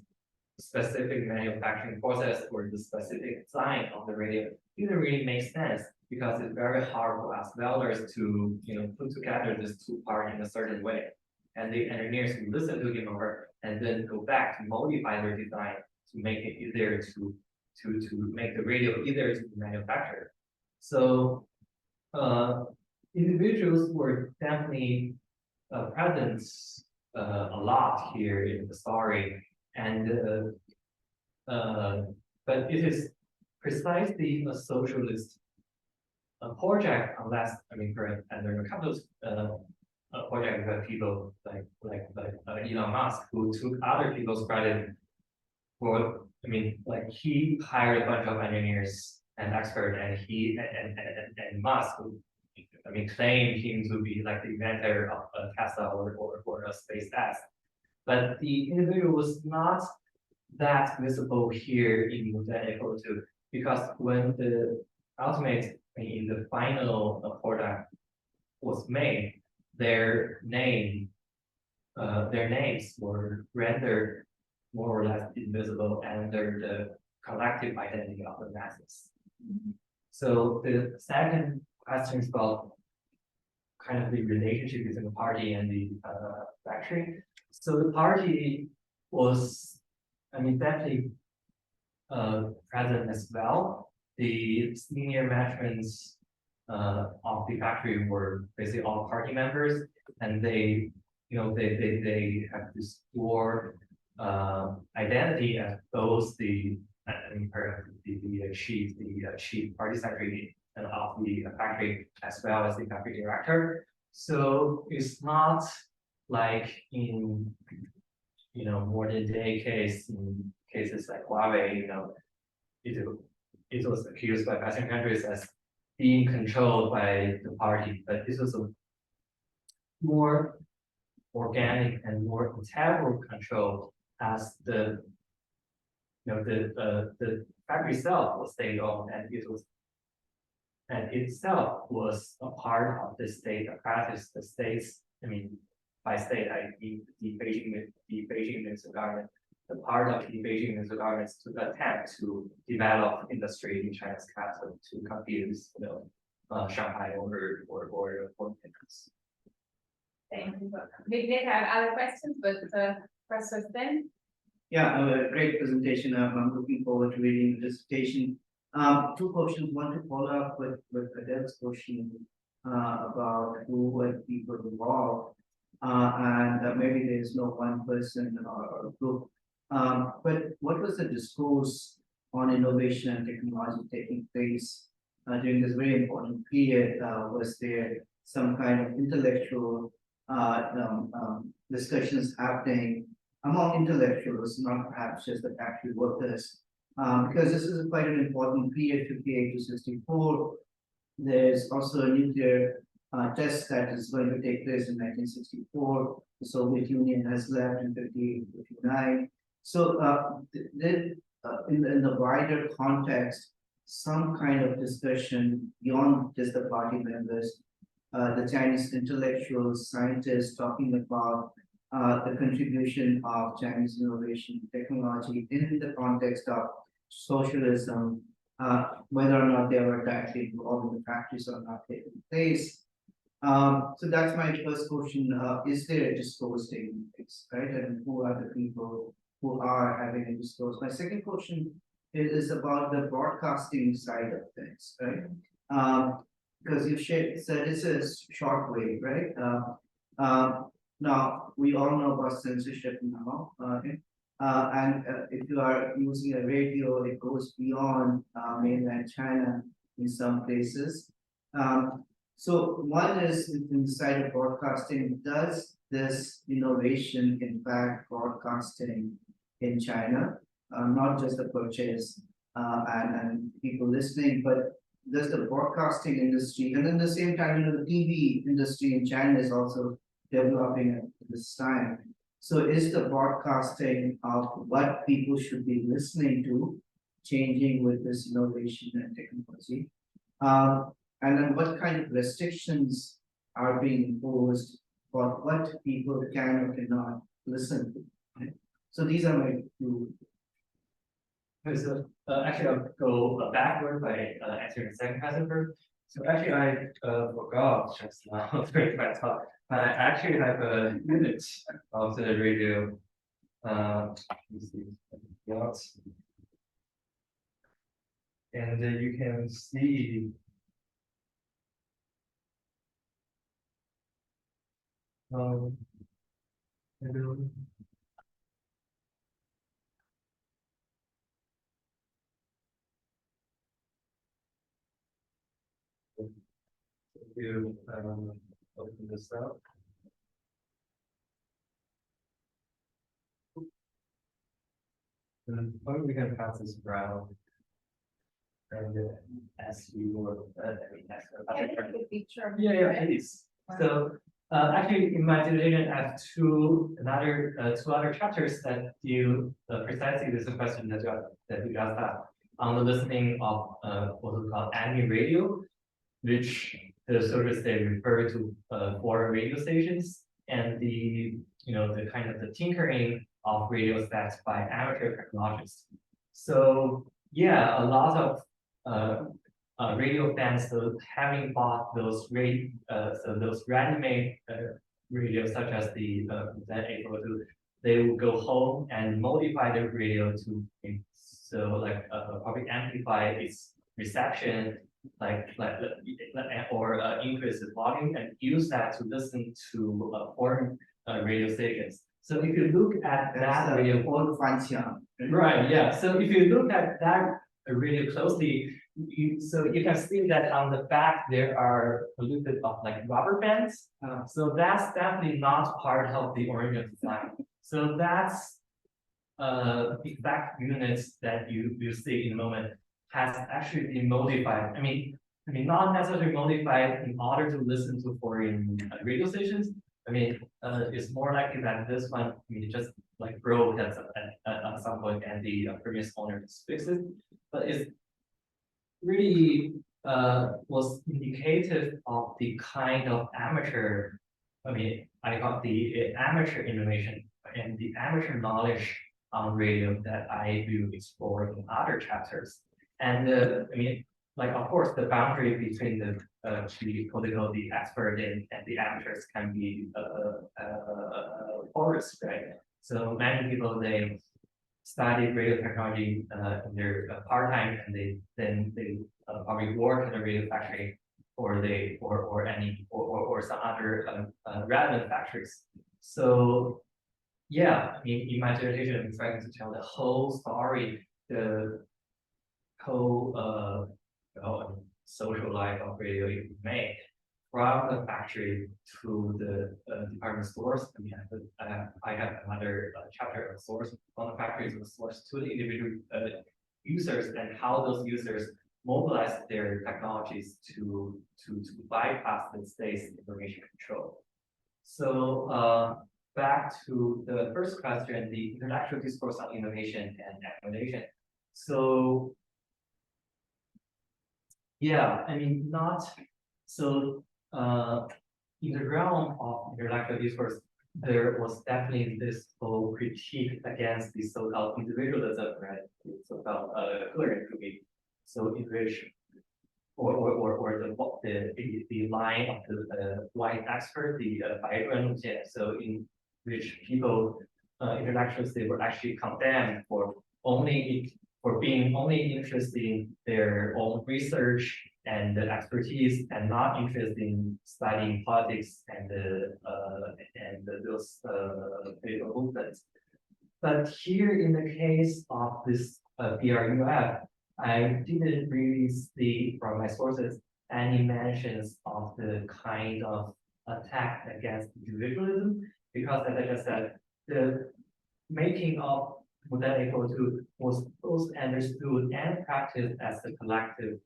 specific manufacturing process or the specific design of the radio didn't really make sense because it's very hard for us welders to put together these two parts in a certain way. And the engineers will listen to him over and then go back to modify their design to make it easier to make the radio easier to manufacture. So individuals were definitely present a lot here in the story. And but it is precisely a socialist project, unless and there are a couple of projects with people like Elon Musk who took other people's credit for. He hired a bunch of engineers and experts, and Musk, claimed him to be like the inventor of Tesla or a SpaceX. But the individual was not that visible here in Mosaic 2, because when the ultimate, in the final product was made, their names were rendered more or less invisible under the collective identity of the masses. So the second question is about kind of the relationship between the party and the factory. So the party was, definitely present as well. The senior management of the factory were basically all party members, and they have this core identity as both the chief party secretary and of the factory, as well as the factory director. So it's not like in modern day in cases like Huawei, it was accused by Western countries as being controlled by the party, but this was a more organic and more integral control, as the factory itself was state owned, and itself was a part of the state apparatus. The states, by state I mean the Beijing municipal government, the part of the Beijing municipal government to attempt to develop industry in China's capital to compete with Shanghai or foreign countries. Thank you. We did have other questions, but Professor Sten. Yeah, a great presentation. I'm looking forward to reading the dissertation. Two questions. One to follow up with Adele's question about who were the people involved, and maybe there's no one person or group. But what was the discourse on innovation and technology taking place during this very important period? Was there some kind of intellectual discussions happening among intellectuals, not perhaps just the factory workers? Because this is quite an important period, 58 to 64. There's also a nuclear test that is going to take place in 1964. The Soviet Union has left in 58 to 59. So in the wider context, some kind of discussion beyond just the party members, the Chinese intellectuals, scientists talking about the contribution of Chinese innovation technology in the context of socialism, whether or not they were directly involved in the factories or not taking place. So that's my first question. Is there a discourse taking place, right? And who are the people who are having a discourse? My second question is about the broadcasting side of things, right? Because you said it's a short wave, right? Now, we all know about censorship now, and if you are using a radio, it goes beyond mainland China in some places. So one is inside of broadcasting, does this innovation in fact broadcasting in China, not just the purchase and people listening, but there's the broadcasting industry, and at the same time, the TV industry in China is also developing at this time. So is the broadcasting of what people should be listening to changing with this innovation and technology? And then what kind of restrictions are being imposed for what people can or cannot listen to? Right? So these are my two. Okay, so actually, I'll go backward by answering the second question first. So actually, I forgot just now during my talk. I actually have a unit of the radio. Let me see what, and you can see. Hello. You open this up. And probably we can pass this around. And as you were, Can I take a picture? yeah, please. So actually, in my dissertation, I have two other chapters that deal precisely with the question that you just asked on the listening of what we call anime radio, which the sources they refer to foreign radio stations, and the the kind of the tinkering of radio sets by amateur technologists. So yeah, a lot of radio fans, so having bought those those ready-made radios such as the Z802, they will go home and modify their radio to like probably amplify its reception, or increase the volume and use that to listen to foreign radio stations. So if you look at that radio, right? Yeah. So if you look at that really closely, so you can see that on the back there are a little bit of like rubber bands. So that's definitely not part of the original design. So that's exact units that you see in a moment has actually been modified. I mean, not necessarily modified in order to listen to foreign radio stations. I mean, it's more likely that this one, just like broke at some point, and the previous owner just fixed it. But it's really was indicative of the kind of amateur. I got the amateur innovation and the amateur knowledge on radio that I will explore in other chapters. And like of course, the boundary between the political, the expert and the amateurs can be porous, right? So many people they study radio technology in their part-time, and they probably work in a radio factory, or some other relevant factories. So yeah, in my dissertation, I'm trying to tell the whole story, the whole social life of radio you make from the factory to the department stores. I have another chapter of source from the factory to the source to the individual users, and how those users mobilize their technologies to bypass the state's information control. So back to the first question, the intellectual discourse on innovation and emulation. So yeah, not so in the realm of intellectual discourse, there was definitely this whole critique against the so-called individualism, right? So-called pluralism. So in which or the line of the white expert, the so in which people intellectuals they were actually condemned for being only interested in their own research and expertise, and not interested in studying politics and those political movements. But here in the case of this BRUF, I didn't really see from my sources any mentions of the kind of attack against individualism, because as I just said, the making of was then able to was both understood and practiced as a collective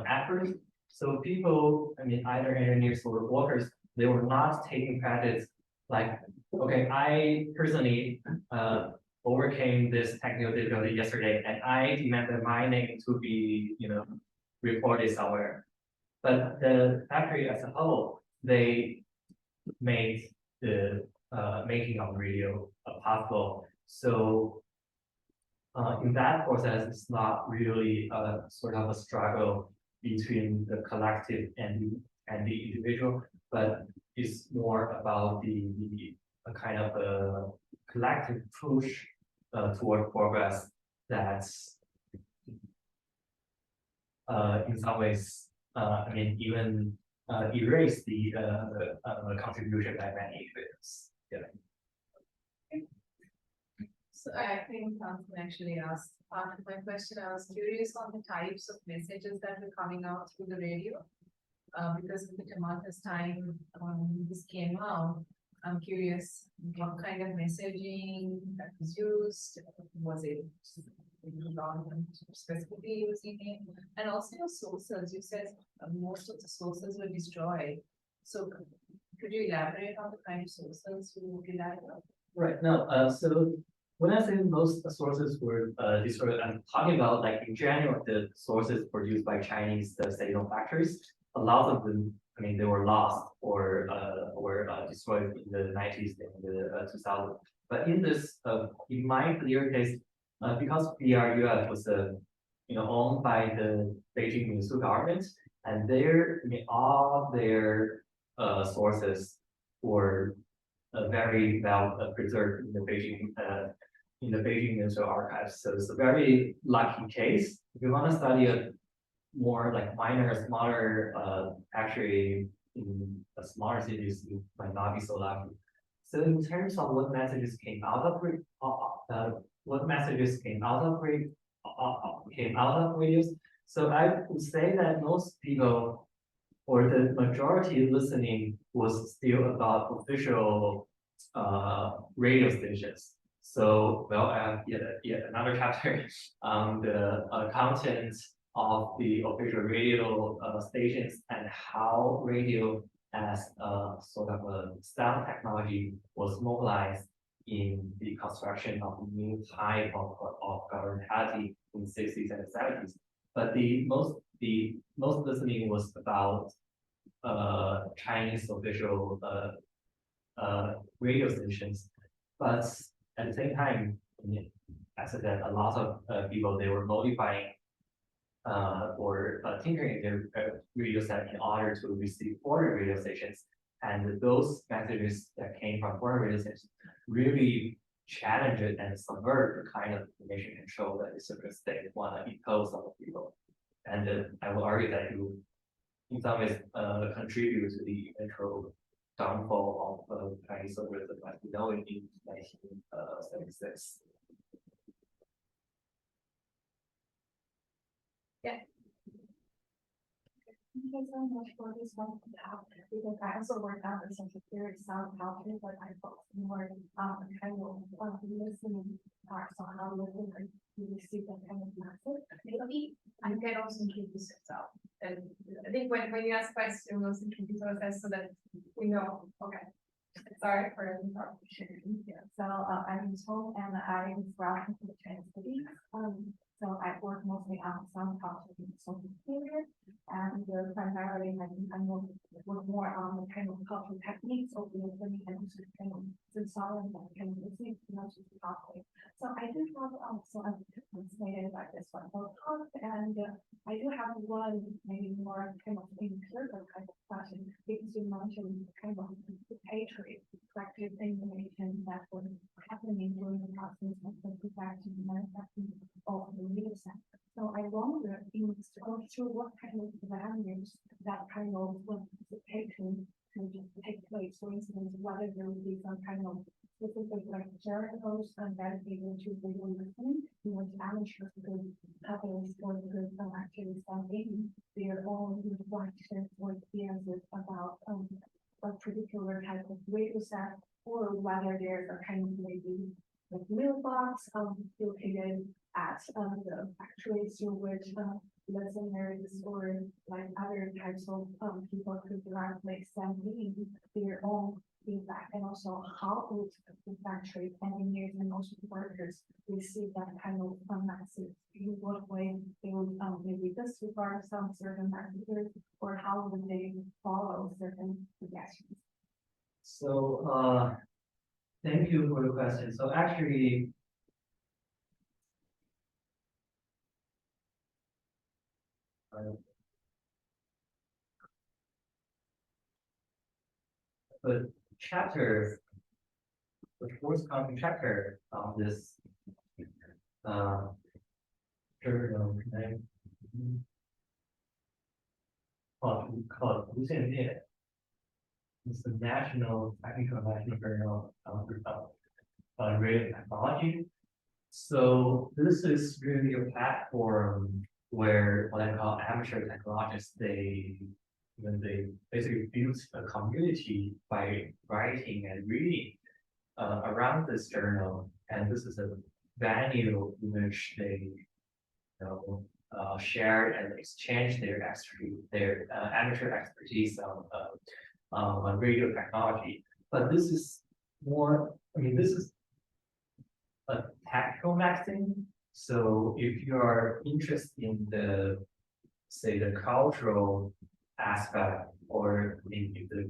effort. So people, I mean, either engineers or workers, they were not taking credits like, okay, I personally overcame this technical difficulty yesterday, and I demanded my name to be, recorded somewhere. But the factory as a whole, they made the making of radio possible. So in that process, it's not really a sort of a struggle between the collective and the individual, but it's more about the a kind of a collective push toward progress that's in some ways, I mean, even erase the contribution by many individuals. Yeah. So I think Thompson actually asked part of my question. I was curious on the types of messages that were coming out through the radio. Because of the tumultuous time this came out, I'm curious what kind of messaging that was used. Was it government specifically using it? And also your sources, you said most of the sources were destroyed. So could you elaborate on the kind of sources you relied on? Right. No. So when I say most sources were destroyed, I'm talking about like in general the sources produced by Chinese state-owned factories. A lot of them, I mean, they were lost or destroyed in the 90s and the 2000s. But in this, in my clear case, because BRUF was owned by the Beijing municipal government, and I mean, all their sources were very well preserved in the Beijing municipal archives. So it's a very lucky case. If you want to study a more like minor, smaller, actually in smaller cities, you might not be so lucky. So in terms of what messages came out of radios, so I would say that most people or the majority listening was still about official radio stations. So, well, I have yet another chapter on the content of the official radio stations and how radio as a sort of a sound technology was mobilized in the construction of new type of governmentality in the 60s and 70s. But the most listening was about Chinese official radio stations. But at the same time, as I said, a lot of people, they were modifying or tinkering their radio set in order to receive foreign radio stations. And those messages that came from foreign radio stations really challenge it and subvert the kind of information control that the Secret State want to impose on the people. And I will argue that you, in some ways, contribute to the eventual downfall of Chinese socialism as we know it in 1976. Thank you so much for this wonderful talk, because I also work out in such a very sound culture, but I focus more on kind of listening parts on how listening to receive that kind of message. Maybe I can also introduce yourself. And I think when you ask questions, also introduce ourselves so that we know, okay. Sorry for the interruption. Yeah. So I'm Tom and I'm from the Chinese studies. So I work mostly on sound culture in the Soviet period, and primarily I work more on the kind of cultural techniques of listening and also kind of sensorial and kind of listening to topic. So I do have also I'm fascinated by this one talk, and I do have one maybe more kind of empirical kind of question, because you mentioned kind of the patriot collective information that was happening during the process of the production and manufacturing of the radio set. So I wonder if you go through what kind of values that kind of participation can take place. For instance, whether there would be some kind of specific like journals and that able to video listening, you know, amateurs could publish or could actually send in their own reflections or experiences about a particular type of radio set, or whether there's a kind of maybe like mailbox, located at, the factories through which, listeners or like other types of, people could directly send in their own feedback, and also how would the factory engineers and also workers receive that kind of, message? In what way they would, maybe disregard some certain messages, or how would they follow certain suggestions? So, thank you for the question. So actually, the chapter, the forthcoming chapter of this journal name called it's the National National Journal of Radio Technology. So this is really a platform where what I call amateur technologists, they basically build a community by writing and reading around this journal, and this is a venue in which they share and exchange their amateur expertise on radio technology. But this is more, I mean, this is a tactical magazine. So if you are interested in the, say, the cultural aspect, or if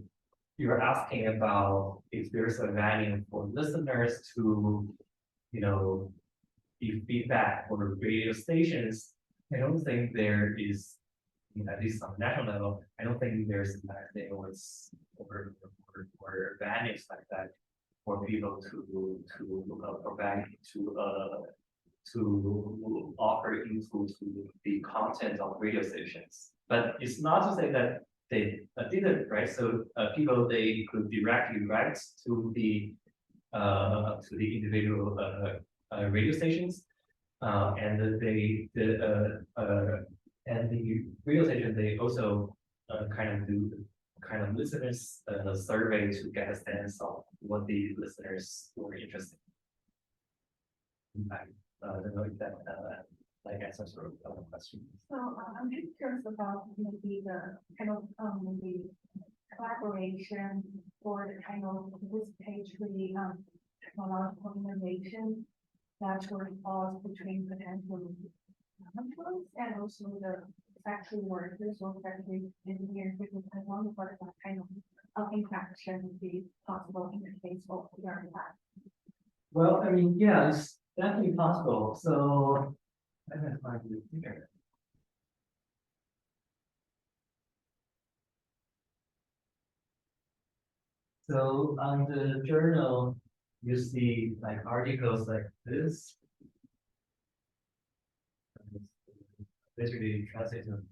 you're asking about if there's a value for listeners to, give feedback for radio stations, I don't think there is, at least on national level, I don't think there's a magazine or advantage like that for people to provide to offer info to the content of radio stations. But it's not to say that they didn't, right? So people, they could directly write to the individual radio stations, and the radio station, they also do listeners survey to get a sense of what the listeners were interested in. I don't know if that answers sort of the question. So, I'm just curious about maybe the kind of, maybe collaboration or the kind of participatory, technological innovation that will involve between potential managers and also the factory workers or factory engineers, because I wonder what that kind of interaction would be possible in the case of your lab. Well, I mean, yeah, it's definitely possible. So I'm gonna find the figure. So on the journal, you see like articles like this. Basically translated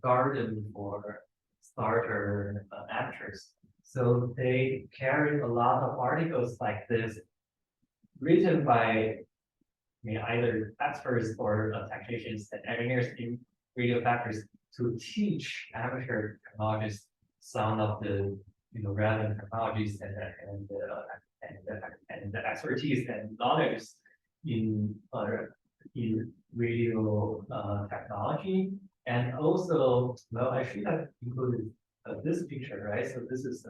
garden for starter amateurs. So they carry a lot of articles like this, written by either experts or technicians and engineers in radio factories to teach amateur technologists some of the relevant technologies and the expertise and knowledge in radio technology. And also, well, I should have included this picture, right? So this is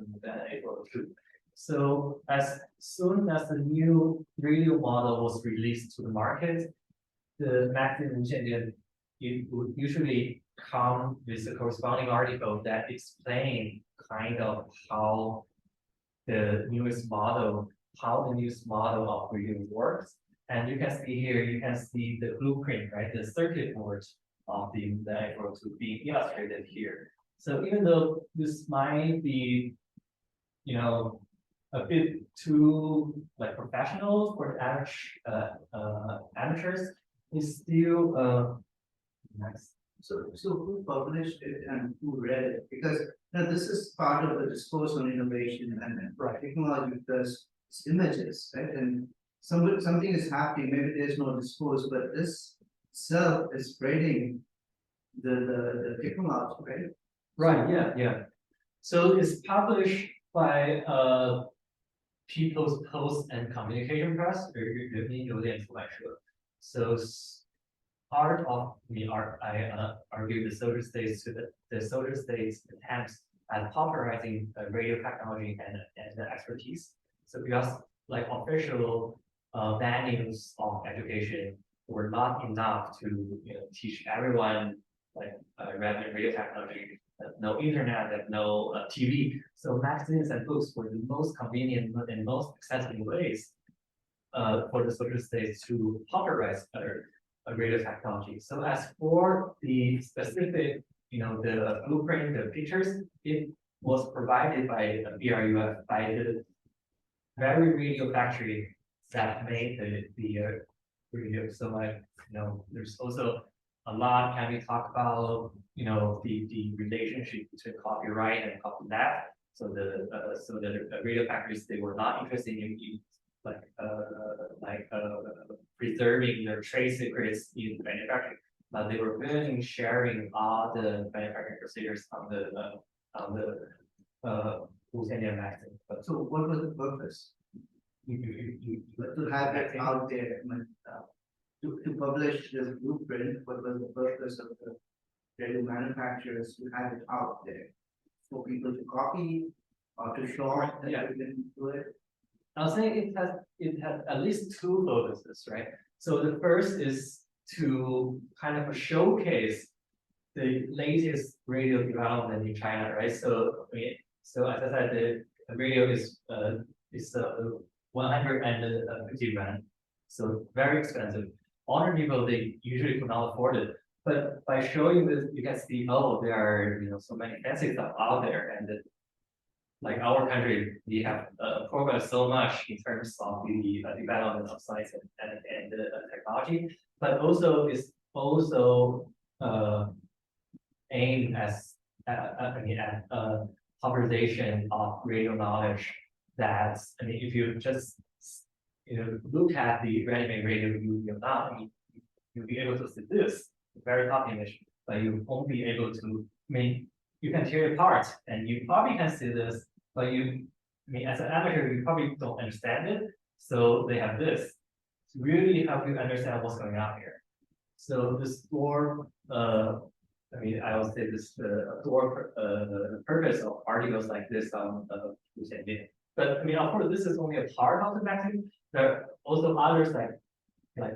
April 2. So as soon as the new radio model was released to the market, the magazine Yingchuan, it would usually come with a corresponding article that explain kind of how the newest model of radio works. And you can see here, you can see the blueprint, right? The circuit board of the April 2 being illustrated here. So even though this might be, a bit too professional for amateurs, it's still nice. So who published it and who read it? Because this is part of the discourse on innovation and technology, because it's images, right? And something is happening, maybe there's no discourse, but this itself is spreading the technology, right? Right, yeah. So it's published by people's post and communication press 有点出版社。So part of the art, I argue the social states to the social states attempts at popularizing radio technology and the expertise. So because like official venues of education were not enough to teach everyone like radio technology, no internet, and no TV. So magazines and books were the most convenient and most accessible ways for the social states to popularize radio technology. So as for the specific, the blueprint, the pictures, it was provided by BRUF, by the very radio factory that made the radio. So like, there's also a lot can we talk about, the relationship between copyright and copyleft. So the radio factories, they were not interested in preserving their trade secrets in manufacturing, but they were willing in sharing all the manufacturing procedures on the magazine. But So what was the purpose? To have it out there, to publish this blueprint, what was the purpose of the radio manufacturers to have it out there? For people to copy or to show that they can do it? I'll say it has at least two purposes, right? So the first is to kind of showcase the latest radio development in China, right? So so as I said, the radio is 150 rand, so very expensive. Older people, they usually could not afford it. But by showing this, you can see, oh, there are so many fancy stuff out there, and like our country, we have progressed so much in terms of the development of science and technology, but also is also aimed as at popularization of radio knowledge. That if you just look at the ready-made radio you now, you'll be able to see this very top image, but you won't be able to. You can tear it apart, and you probably can see this, but as an amateur, you probably don't understand it. So they have this to really help you understand what's going on here. So this door, I would say this door purpose of articles like this on but of course, this is only a part of the magazine. There are also others like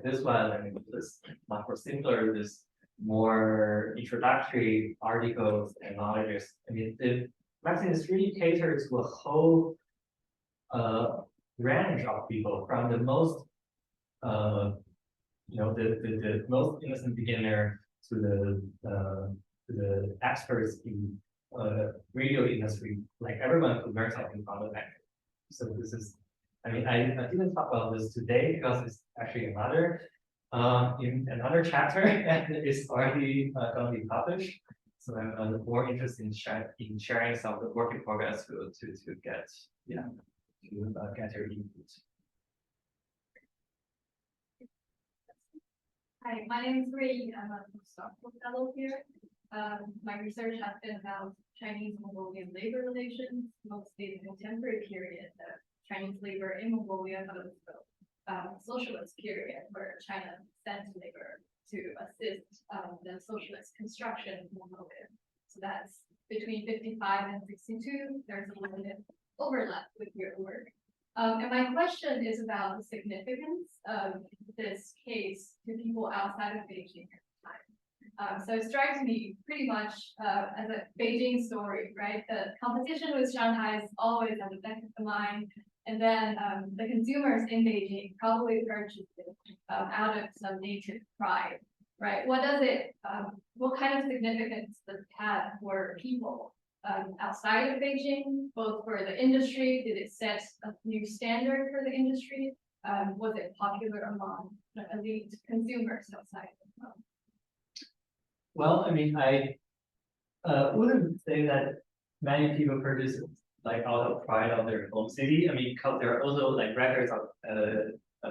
this one. This much more simpler, this more introductory articles and knowledges. The magazine is really catered to a whole range of people, from the most the most innocent beginner to the experts in radio industry. Like everyone could learn something from the magazine. So this is, I didn't talk about this today because it's actually another in another chapter and it's already going to be published. So I'm more interested in sharing some of the work in progress to get get your input. Hi, my name is Ray. I'm a postdoctoral fellow here. My research has been about Chinese-Mongolian labor relations, mostly in the contemporary period of Chinese labor in Mongolia, but also socialist period where China sent labor to assist the socialist construction in Mongolia. So that's between 55 and 62. There's a little bit overlap with your work. And my question is about the significance of this case to people outside of Beijing at the time. So it strikes me pretty much as a Beijing story, right? The competition with Shanghai is always at the back of the mind. And then the consumers in Beijing probably purchased it out of some native pride, right? What kind of significance does it have for people outside of Beijing, both for the industry? Did it set a new standard for the industry? Was it popular among the elite consumers outside of them? Well, I wouldn't say that many people purchase like out of pride of their home city. Because there are also like records of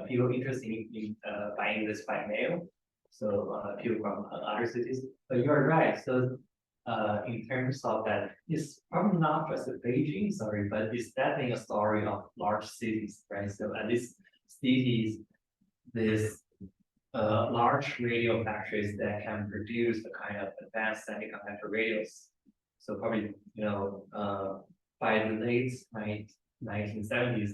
people interested in buying this by mail. So people from other cities. But you're right. So in terms of that, it's probably not just a Beijing story, but it's definitely a story of large cities, right? So at least cities, this large radio factories that can produce the kind of advanced semiconductor radios. So probably, by the late 1970s,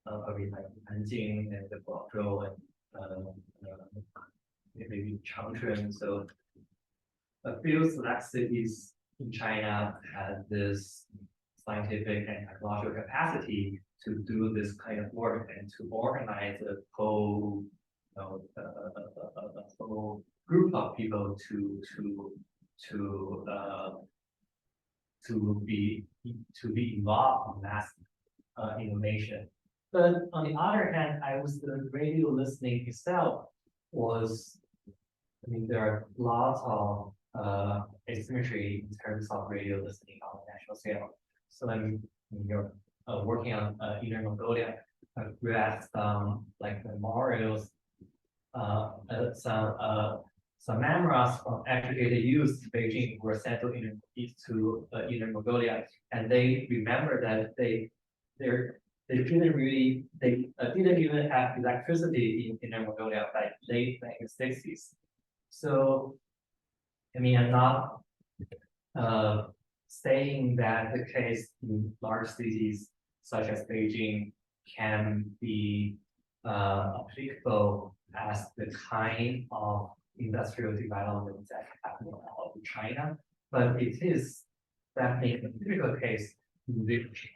probably like Nanjing and the Guangzhou and maybe Changchun. So a few select cities in China had this scientific and technological capacity to do this kind of work and to organize a whole, a whole group of people to be involved in mass innovation. But on the other hand, the radio listening itself was, I mean, there are lots of asymmetry in terms of radio listening on the national scale. So when you're working on Inner Mongolia, we had some like memorials, some memoirs from educated youth in Beijing who were sent to Inner Mongolia, and they remember that they didn't even have electricity in Inner Mongolia by late 1960s. So, I mean, I'm not saying that the case in large cities such as Beijing can be applicable as the kind of industrial development that happened all over China, but it is definitely a typical case in which,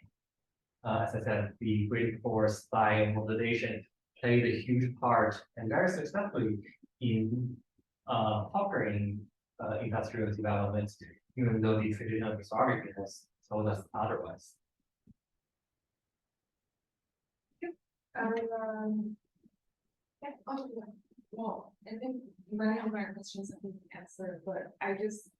as I said, the great force by mobilization played a huge part and very successfully in conquering industrial development, even though the traditional historiography has told us otherwise. Yeah, well, I think many of my questions have been answered, but I was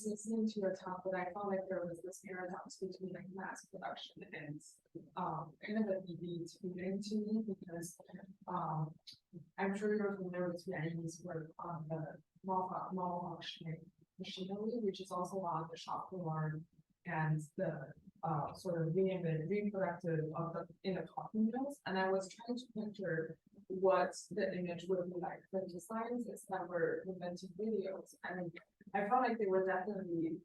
listening to your talk, but I felt like there was this paradox between like mass production and kind of a debate between me because I'm sure you're familiar with Chinese work on the malfunctioning machinery, which is also on the shop floor and the sort of reproductive of in the cotton mills. And I was trying to picture what the image would be like for the scientists that were inventing videos. And I felt like they were definitely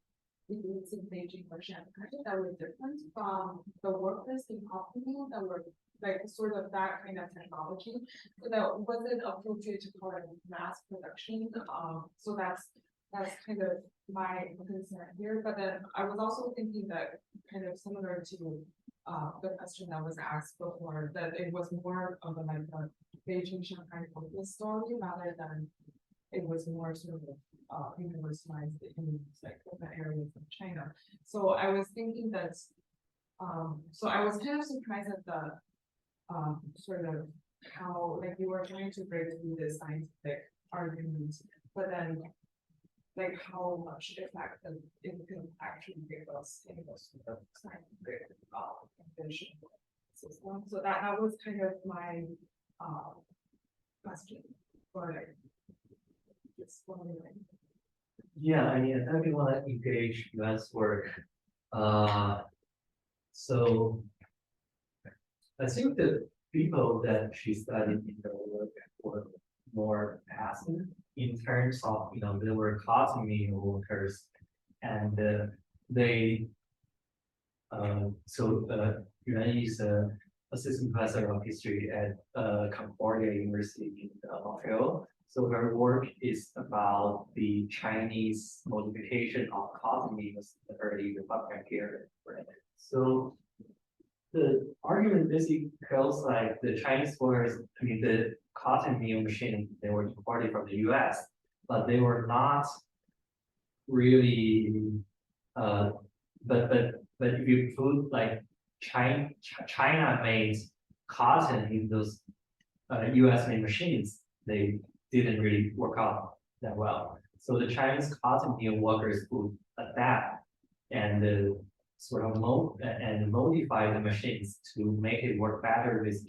using Beijing or Shanghai that were different from the workers in cotton mill that were like sort of that kind of technology. So that wasn't appropriate to call it mass production. So that's kind of my concern here. But then I was also thinking that kind of similar to the question that was asked before, that it was more of a Beijing Shanghai focus story rather than it was more sort of universalized in like the areas of China. So I was thinking that so I was kind of surprised at the sort of how like you were trying to break through the scientific arguments, but then like how much effect that it can actually give us in those sort of scientific invention system. So that was kind of my question for like just wondering. Yeah, I mean, I definitely want to engage Yuan's work. So I think the people that she studied in her work were more passive in terms of, they were cotton mill workers, and they, Yuan is an assistant professor of history at Concordia University in Montreal. So her work is about the Chinese modification of cotton mills in the early Republican period. Right? So the argument basically goes like the Chinese workers, I mean, the cotton mill machine, they were imported from the US, but they were not really, but if you put like China made cotton in those US made machines, they didn't really work out that well. So the Chinese cotton mill workers would adapt and sort of modify the machines to make it work better with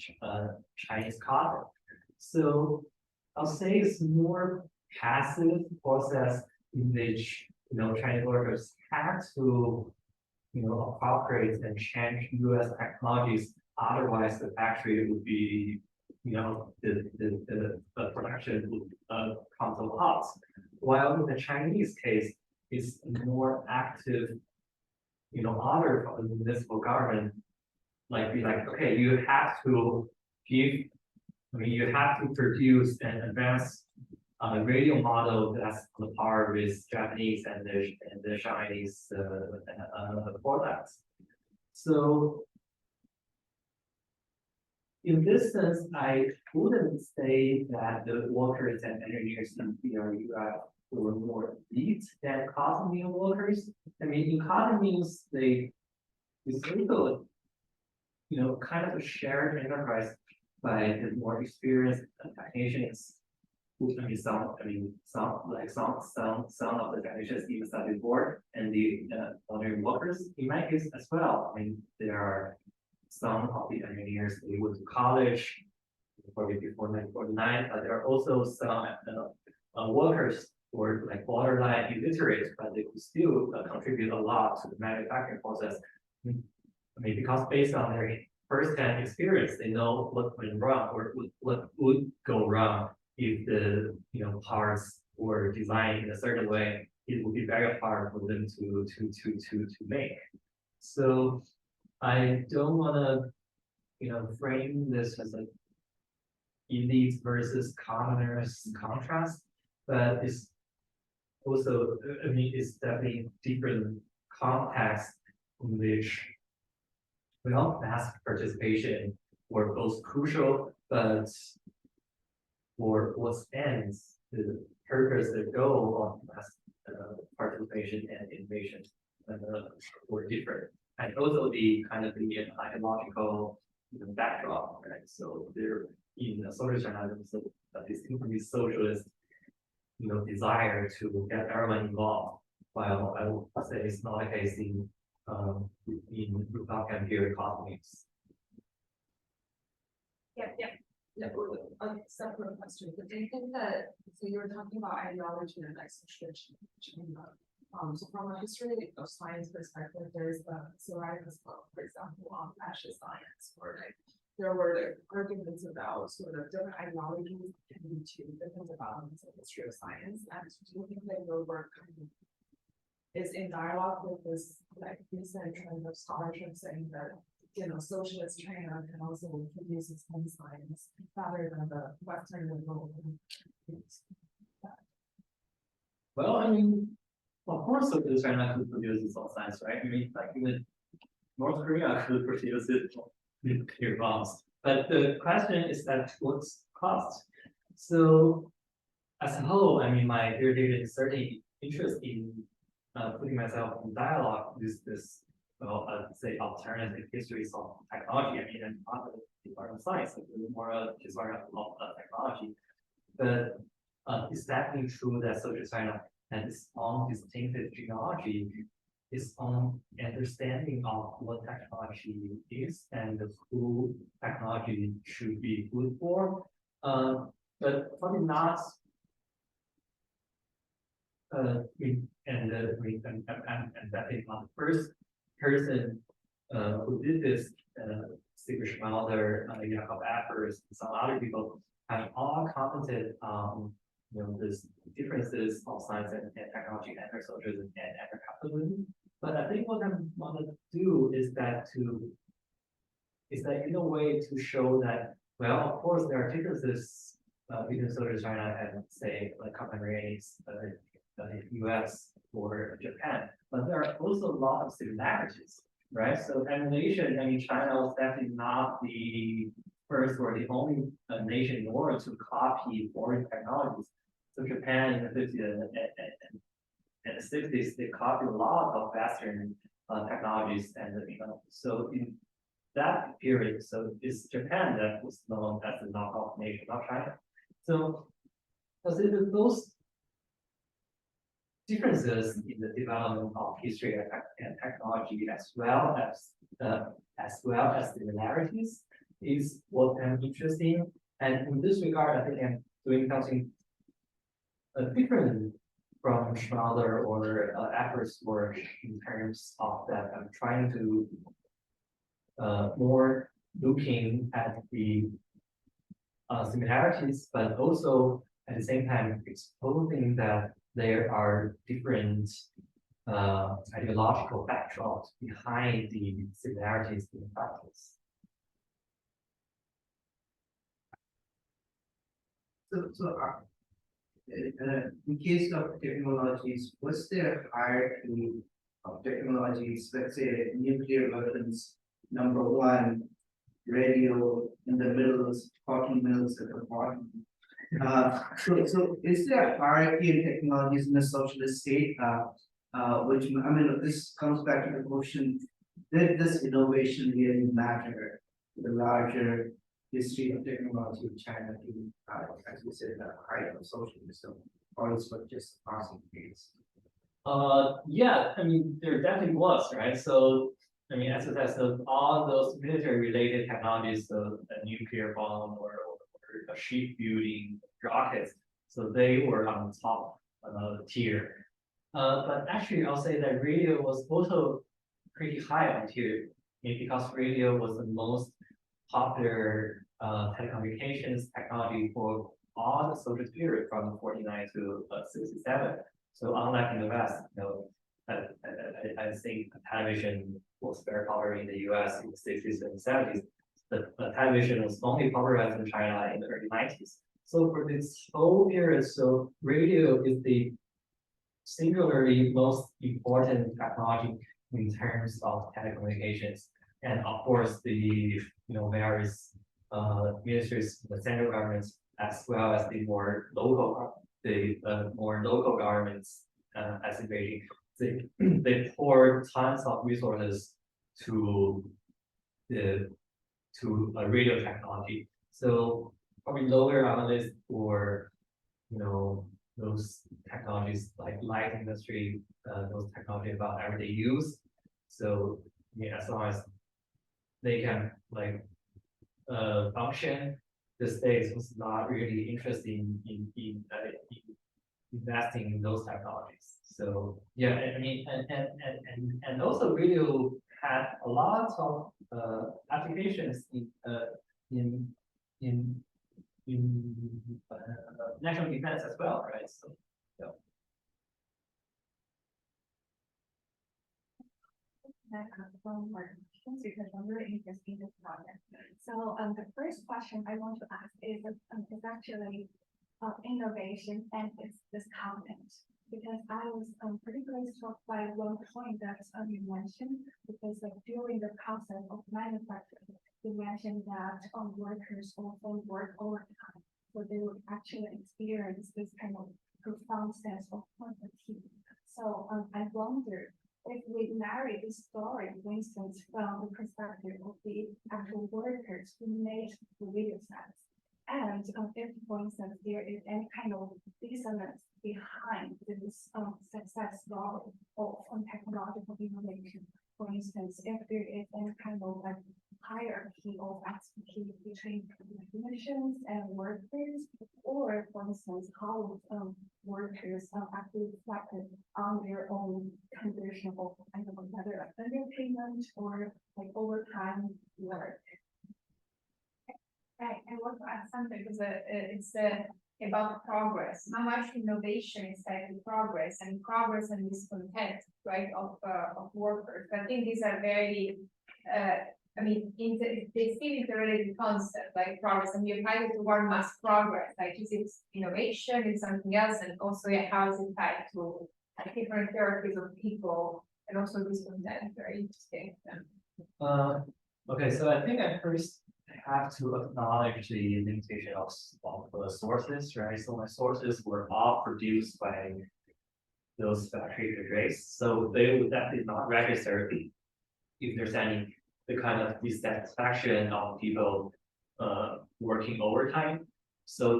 Chinese cotton. So I'll say it's more passive process in which, Chinese workers had to, cooperate and change US technologies. Otherwise, the factory would be, the production would come to a halt. While in the Chinese case, it's more active, order from the municipal government, be like, okay, you have to you have to produce an advanced radio model that's on the par with Japanese and the Chinese products. So in this sense, I wouldn't say that the workers and engineers in PRUF were more elite than cotton mill workers. I mean, in cotton mills, it's also, kind of a shared enterprise by the more experienced technicians. Some of the technicians even studied board and the ordinary workers. In my case as well, I mean, there are some of the engineers they went to college probably before 1949, but there are also some workers who were like borderline illiterate, but they could still contribute a lot to the manufacturing process. I mean, because based on their first-hand experience, they know what went wrong or what would go wrong if the parts were designed in a certain way. It would be very hard for them to make. So I don't want to frame this as a elite versus commoners contrast, but it's also, I mean, it's definitely different context in which mass participation were both crucial, but for what ends the purpose, the goal of mass participation and innovation were different. And also the kind of the ideological backdrop, right? So there in social journalism, so distinctly socialist, desire to get everyone involved. While I would say it's not the case in Republican period economies. Yeah. A separate question, but do you think that, so you were talking about ideology and like social change, so from a history of science perspective, there's the Soria's book, for example, on fascist science, where like there were like arguments about sort of different ideologies can lead to different developments in history of science, and do you think that your work kind of is in dialogue with this like recent trend of scholarship saying that socialist China can also produce its own science rather than the Western liberal? Well, I mean, of course, socialist China could produce its own science, right? I mean, like even North Korea could produce its nuclear bombs. But the question is that what's cost? So as a whole, I mean, my theory is certainly interested in putting myself in dialogue with this, say, alternative histories of technology. I mean, I'm not a department of science, I'm more a historian of technology. But it's definitely true that social China has its own distinctive genealogy, its own understanding of what technology is and who technology should be good for. But probably not. And that is not the first person who did this. Sigurd Schmelder, Jakob Appers, and some other people have all commented on this differences of science and technology, anti-socialism and anti-capitalism. But I think what I want to do is that in a way to show that, well, of course there are differences between social China and say like contemporaneous US or Japan, but there are also a lot of similarities, right? So emulation, I mean, China was definitely not the first or the only nation in the world to copy foreign technologies. So Japan in the 50s and the 60s, they copied a lot of Western technologies, and so in that period, so it's Japan that was known as the knockoff nation of China. So consider those differences in the development of history and technology, as well as similarities, is what I'm interested in. And in this regard, I think I'm doing something different from Schmaler or efforts work in terms of that I'm trying to more looking at the similarities, but also at the same time exposing that there are different ideological backdrops behind the similarities in practice. In case of technologies, what's the hierarchy of technologies? Let's say nuclear weapons, number one, radio in the middle, cotton mills at the bottom. So is there a hierarchy in technologies in a socialist state? Which, I mean, this comes back to the question, did this innovation really matter to the larger history of technology in China to, as we said, the height of socialism, or is it just a passing phase? Yeah, I mean, there definitely was, right? So, I mean, as I said, so all those military-related technologies, so a nuclear bomb or a shipbuilding rockets, so they were on top tier. But actually, I'll say that radio was also pretty high on tier, because radio was the most popular telecommunications technology for all the social period from 49 to 67. So unlike in the West, you know, I think television was very popular in the US in the 60s and 70s. But television was only popularized in China in the early 90s. So for this whole period, so radio is the singularly most important technology in terms of telecommunications. And of course, the various ministries, the central governments, as well as the more local governments, as in Beijing, they pour tons of resources to radio technology. So probably lower on the list for those technologies like light industry, those technologies about everyday use. So yeah, as long as they can function, the state was not really interested in investing in those technologies. So yeah, I mean, and also radio had a lot of applications in national defense as well, right? So yeah. I have one more questions because I'm really interested in this project. So the first question I want to ask is actually innovation and its this content. Because I was particularly struck by one point that you mentioned, because during the process of manufacturing, you mentioned that workers often work overtime, so they would actually experience this kind of profound sense of poverty. So I wonder if we narrate this story, for instance, from the perspective of the actual workers who made the video sets, and if, for instance, there is any kind of dissonance behind this success story of technological innovation. For instance, if there is any kind of hierarchy of expertise between clinicians and workers, or for instance, how workers actually reflected on their own condition of whether underpayment or overtime work. I want to add something because it's about progress. How much innovation is tied to progress and discontent, right, of workers. I think these are very, I mean, they still interrelated concept like progress, and we apply it to word mass progress. Like, is it innovation? Is something else? And also, yeah, how is it tied to different therapies of people and also discontent? Very interesting. Okay, so I think I first have to acknowledge the limitation of the sources, right? So my sources were all produced by those factory trades, so they would definitely not register if there's any the kind of dissatisfaction of people working overtime. So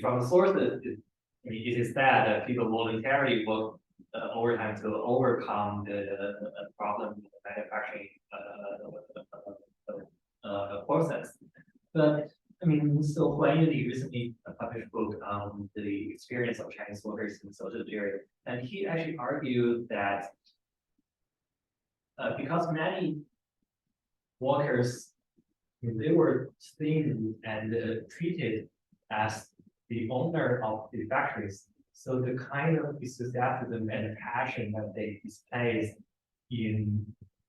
from the sources, it is that people voluntarily work overtime to overcome the problem in the manufacturing process. But I mean, so Huan Yuli recently published a book on the experience of Chinese workers in social period, and he actually argued that because many workers, they were seen and treated as the owner of the factories, so the kind of enthusiasm and passion that they displayed in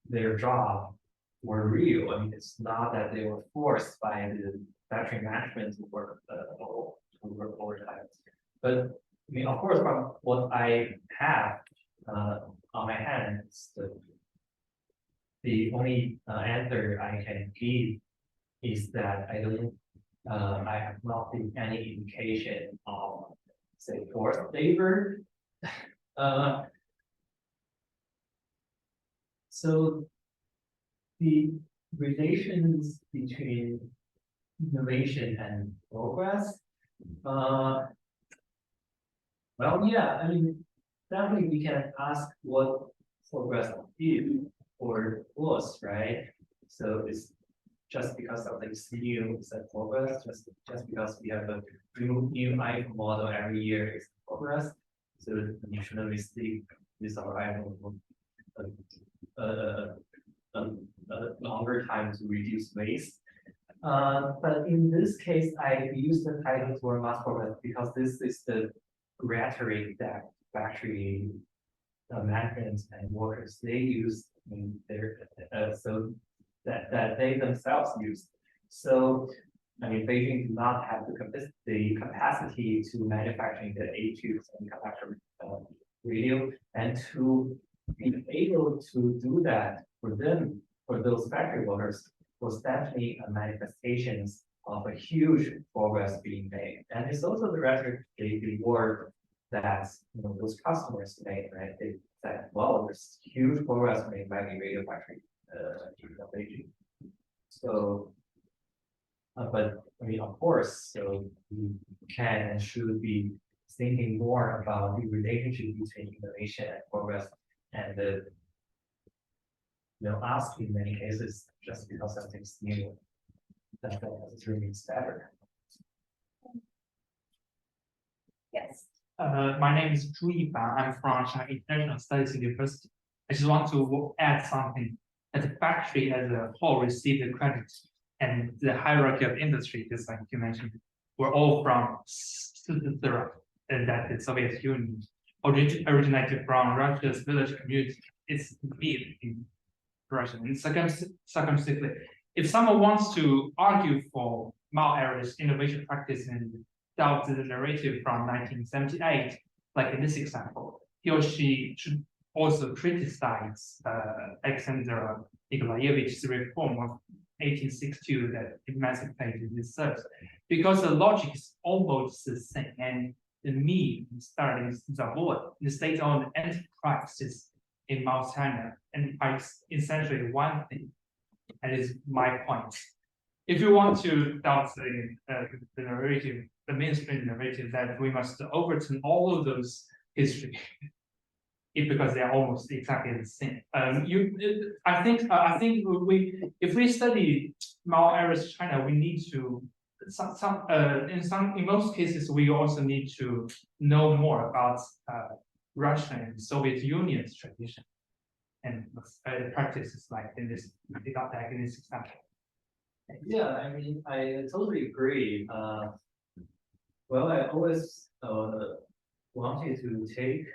their job were real. I mean, it's not that they were forced by the factory management to work overtime. But I mean, of course, from what I have on my hands, the only answer I can give is that I have not seen any indication of, say, forced labor. So the relations between innovation and progress, well, yeah, I mean, definitely we can ask what progress is or was, right? So it's just because something's new is that progress, just because we have a new iPhone model every year is progress. So you shouldn't mistake this arrival a longer time to reduce waste. But in this case, I use the title for mass progress because this is the rhetoric that factory management and workers they use in their so that they themselves use. So I mean, Beijing do not have the capacity to manufacturing the A2 semiconductor radio, and to be able to do that for them, for those factory workers, was definitely a manifestations of a huge progress being made. And it's also the rhetoric, the word that those customers made, right? They said, well, there's huge progress made by the radio factory in Beijing. So, but I mean, of course, so we can and should be thinking more about the relationship between innovation and progress, and the ask in many cases just because something's new that it remains better. Yes. My name is Zhu Yifan. I'm from China International Studies University. I just want to add something. That the factory as a whole received the credit, and the hierarchy of industry, just like you mentioned, were all from Sudetsura, and that the Soviet Union originated from Russia's village community. It's big in Russia. And circumstantially, if someone wants to argue for Mao era's innovation practice and doubt the narrative from 1978, like in this example, he or she should also criticize Alexander Nikolaevich's reform of 1862 that emancipated reserves, because the logic is almost the same, and the me starting Zavod, the state-owned enterprises in Mao's China, and are essentially one thing. And is my point. If you want to doubt the narrative, the mainstream narrative that we must overturn all of those history, because they are almost exactly the same. I think if we study Mao era's China, we need to in most cases we also need to know more about Russian and Soviet Union's tradition and practices like in this example. Yeah, I mean, I totally agree. Well, I always wanted to take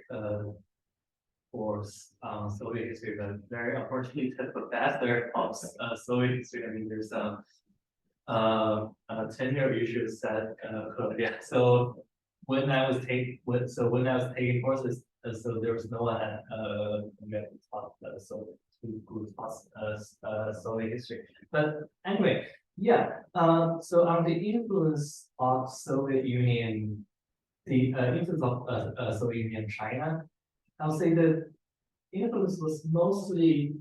course on Soviet history, but very unfortunately, the professor of Soviet history, I mean, there's tenure issues that yeah. So when I was taking courses, so there was no one that taught who taught Soviet history. But anyway, yeah. So on the influence of Soviet Union, the influence of Soviet Union China, I'll say the influence was mostly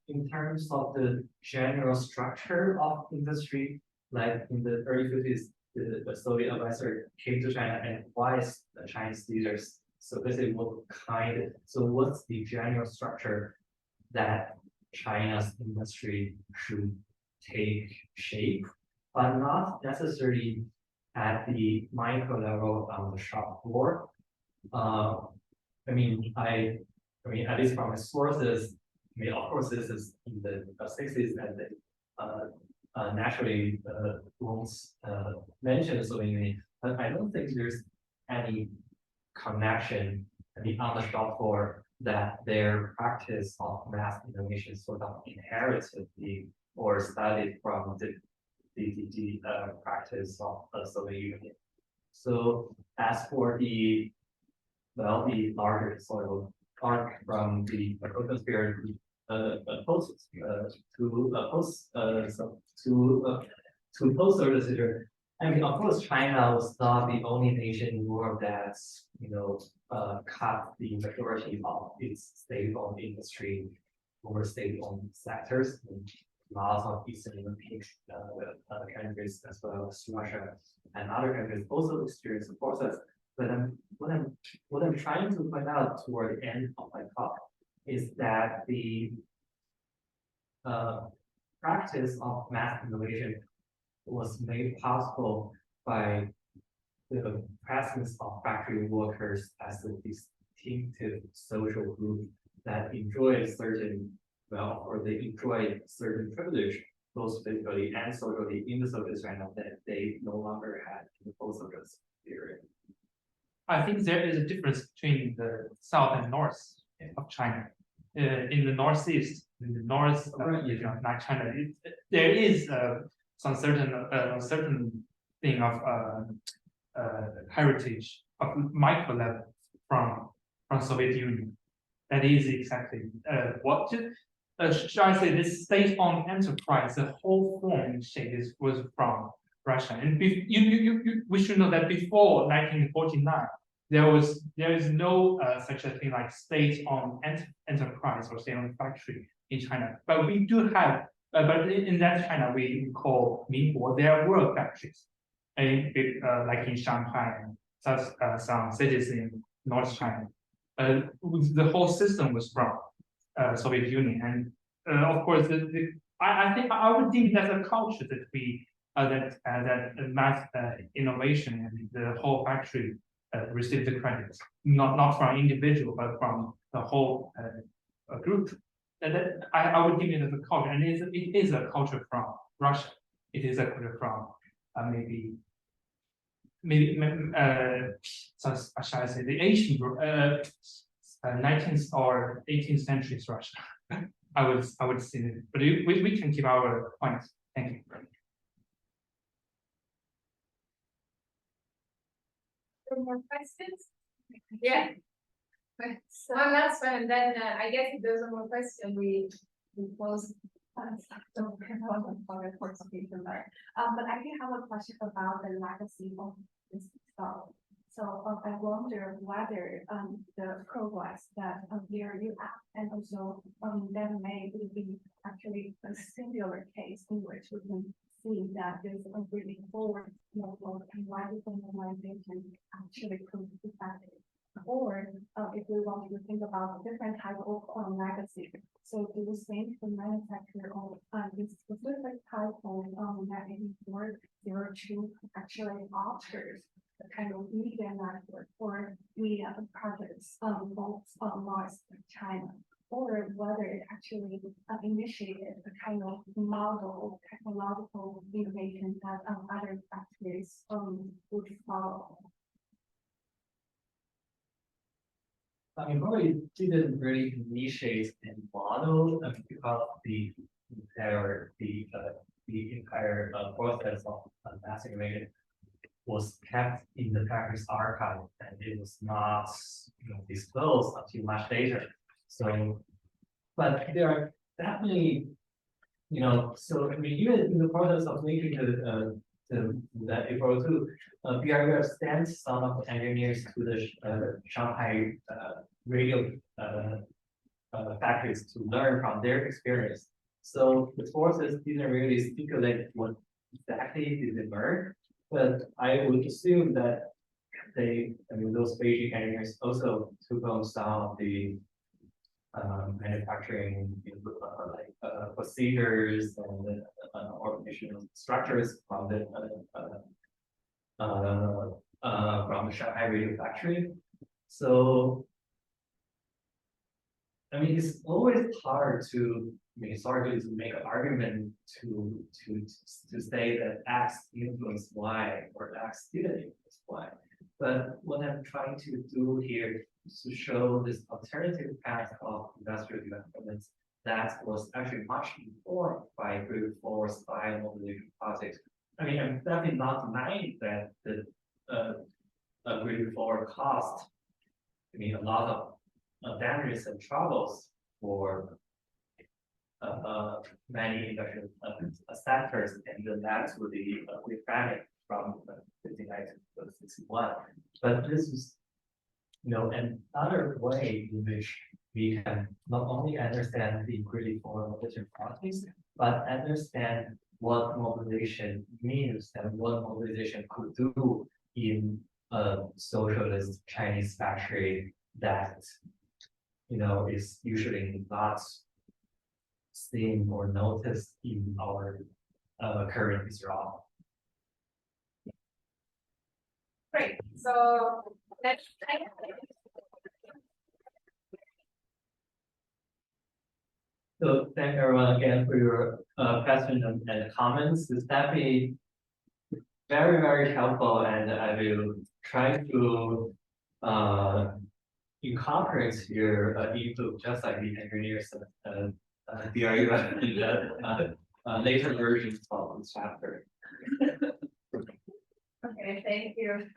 in terms of the general structure of industry. Like in the early 50s, the Soviet advisor came to China and advised the Chinese leaders. So basically, what's the general structure that China's industry should take shape? but not necessarily at the micro level on the shop floor. I mean, at least from my sources, I mean, of course, this is in the 60s and naturally won't mention Soviet Union, but I don't think there's any connection on the shop floor that their practice of mass innovation sort of inherited or studied from the practice of the Soviet Union. So as for the larger sort of arc from the open spirit post to post-service sector. I mean, of course, China was not the only nation in the world that's cut the majority of its state-owned industry over state-owned sectors. Lots of Eastern European countries as well as Russia and other countries also experience the process. But what I'm trying to point out toward the end of my talk is that the practice of mass innovation was made possible by the presence of factory workers as a distinctive social group that enjoyed certain or they enjoy certain privilege, both physically and socially in the Soviet China that they no longer had in the post-Soviet period. I think there is a difference between the south and north of China. In the northeast, in the north, not China, there is some certain thing of heritage of micro level from Soviet Union. That is exactly what. Should I say this state-owned enterprise? The whole form and shape was from Russia, and we should know that before 1949. There is no such a thing like state-owned enterprise or state-owned factory in China. But we do have, but in that China we call Minbo, there were factories, like in Shanghai and some cities in North China. The whole system was from Soviet Union, and of course, I think I would deem that a culture that we that mass innovation and the whole factory. Receive the credits, not from individual, but from the whole group. And that I would give it as a culture, and it is a culture from Russia. It is a culture from maybe so shall I say the Asian 19th or 18th centuries Russia. I would say that, but we can keep our points. Thank you. More questions? Yeah. One last one, and then I guess if there's no more question, we close. Don't have a participation there. But I do have a question about the legacy of this stuff. So I wonder whether the progress that here you have, and also that may be actually a singular case in which we can see that there's a really forward level and radical normalization actually proves effective. Or if we want to think about different type of legacy, so do you think the manufacturer of this specific type of 1902 actually alters the kind of media network or media projects both North China, or whether it actually initiated a kind of model technological innovation that other factories would follow? I mean, probably didn't really initiate any model because the entire process of mass innovation was kept in the factory's archive, and it was not disclosed until much later. So, but there are definitely, so I mean, even in the process of making that April 2, BRU sent some of the engineers to the Shanghai radio factories to learn from their experience. So the sources didn't really speculate what exactly did they learn, but I would assume that those Beijing engineers also took on some of the manufacturing procedures and organizational structures from the Shanghai Radio Factory. So, I mean, it's always hard to, I mean, historically to make an argument to say that X influenced Y or X didn't influence Y. But what I'm trying to do here is to show this alternative path of industrial development that was actually much informed by grid force, by mobilization politics. I mean, I'm definitely not denying that the grid forward cost, I mean, a lot of damages and troubles for many industrial sectors, and then that to the grid panic from 59 to 61. But this is, you know, another way in which we can not only understand the grid forward mobilization politics, but understand what mobilization means and what mobilization could do in a socialist Chinese factory that, you know, is usually not seen or noticed in our current Israel. Great, so let's. So thank everyone again for your questions and comments. It's definitely very, very helpful, and I will try to incorporate your input just like the engineers theory in the later versions of this chapter. Okay, thank you.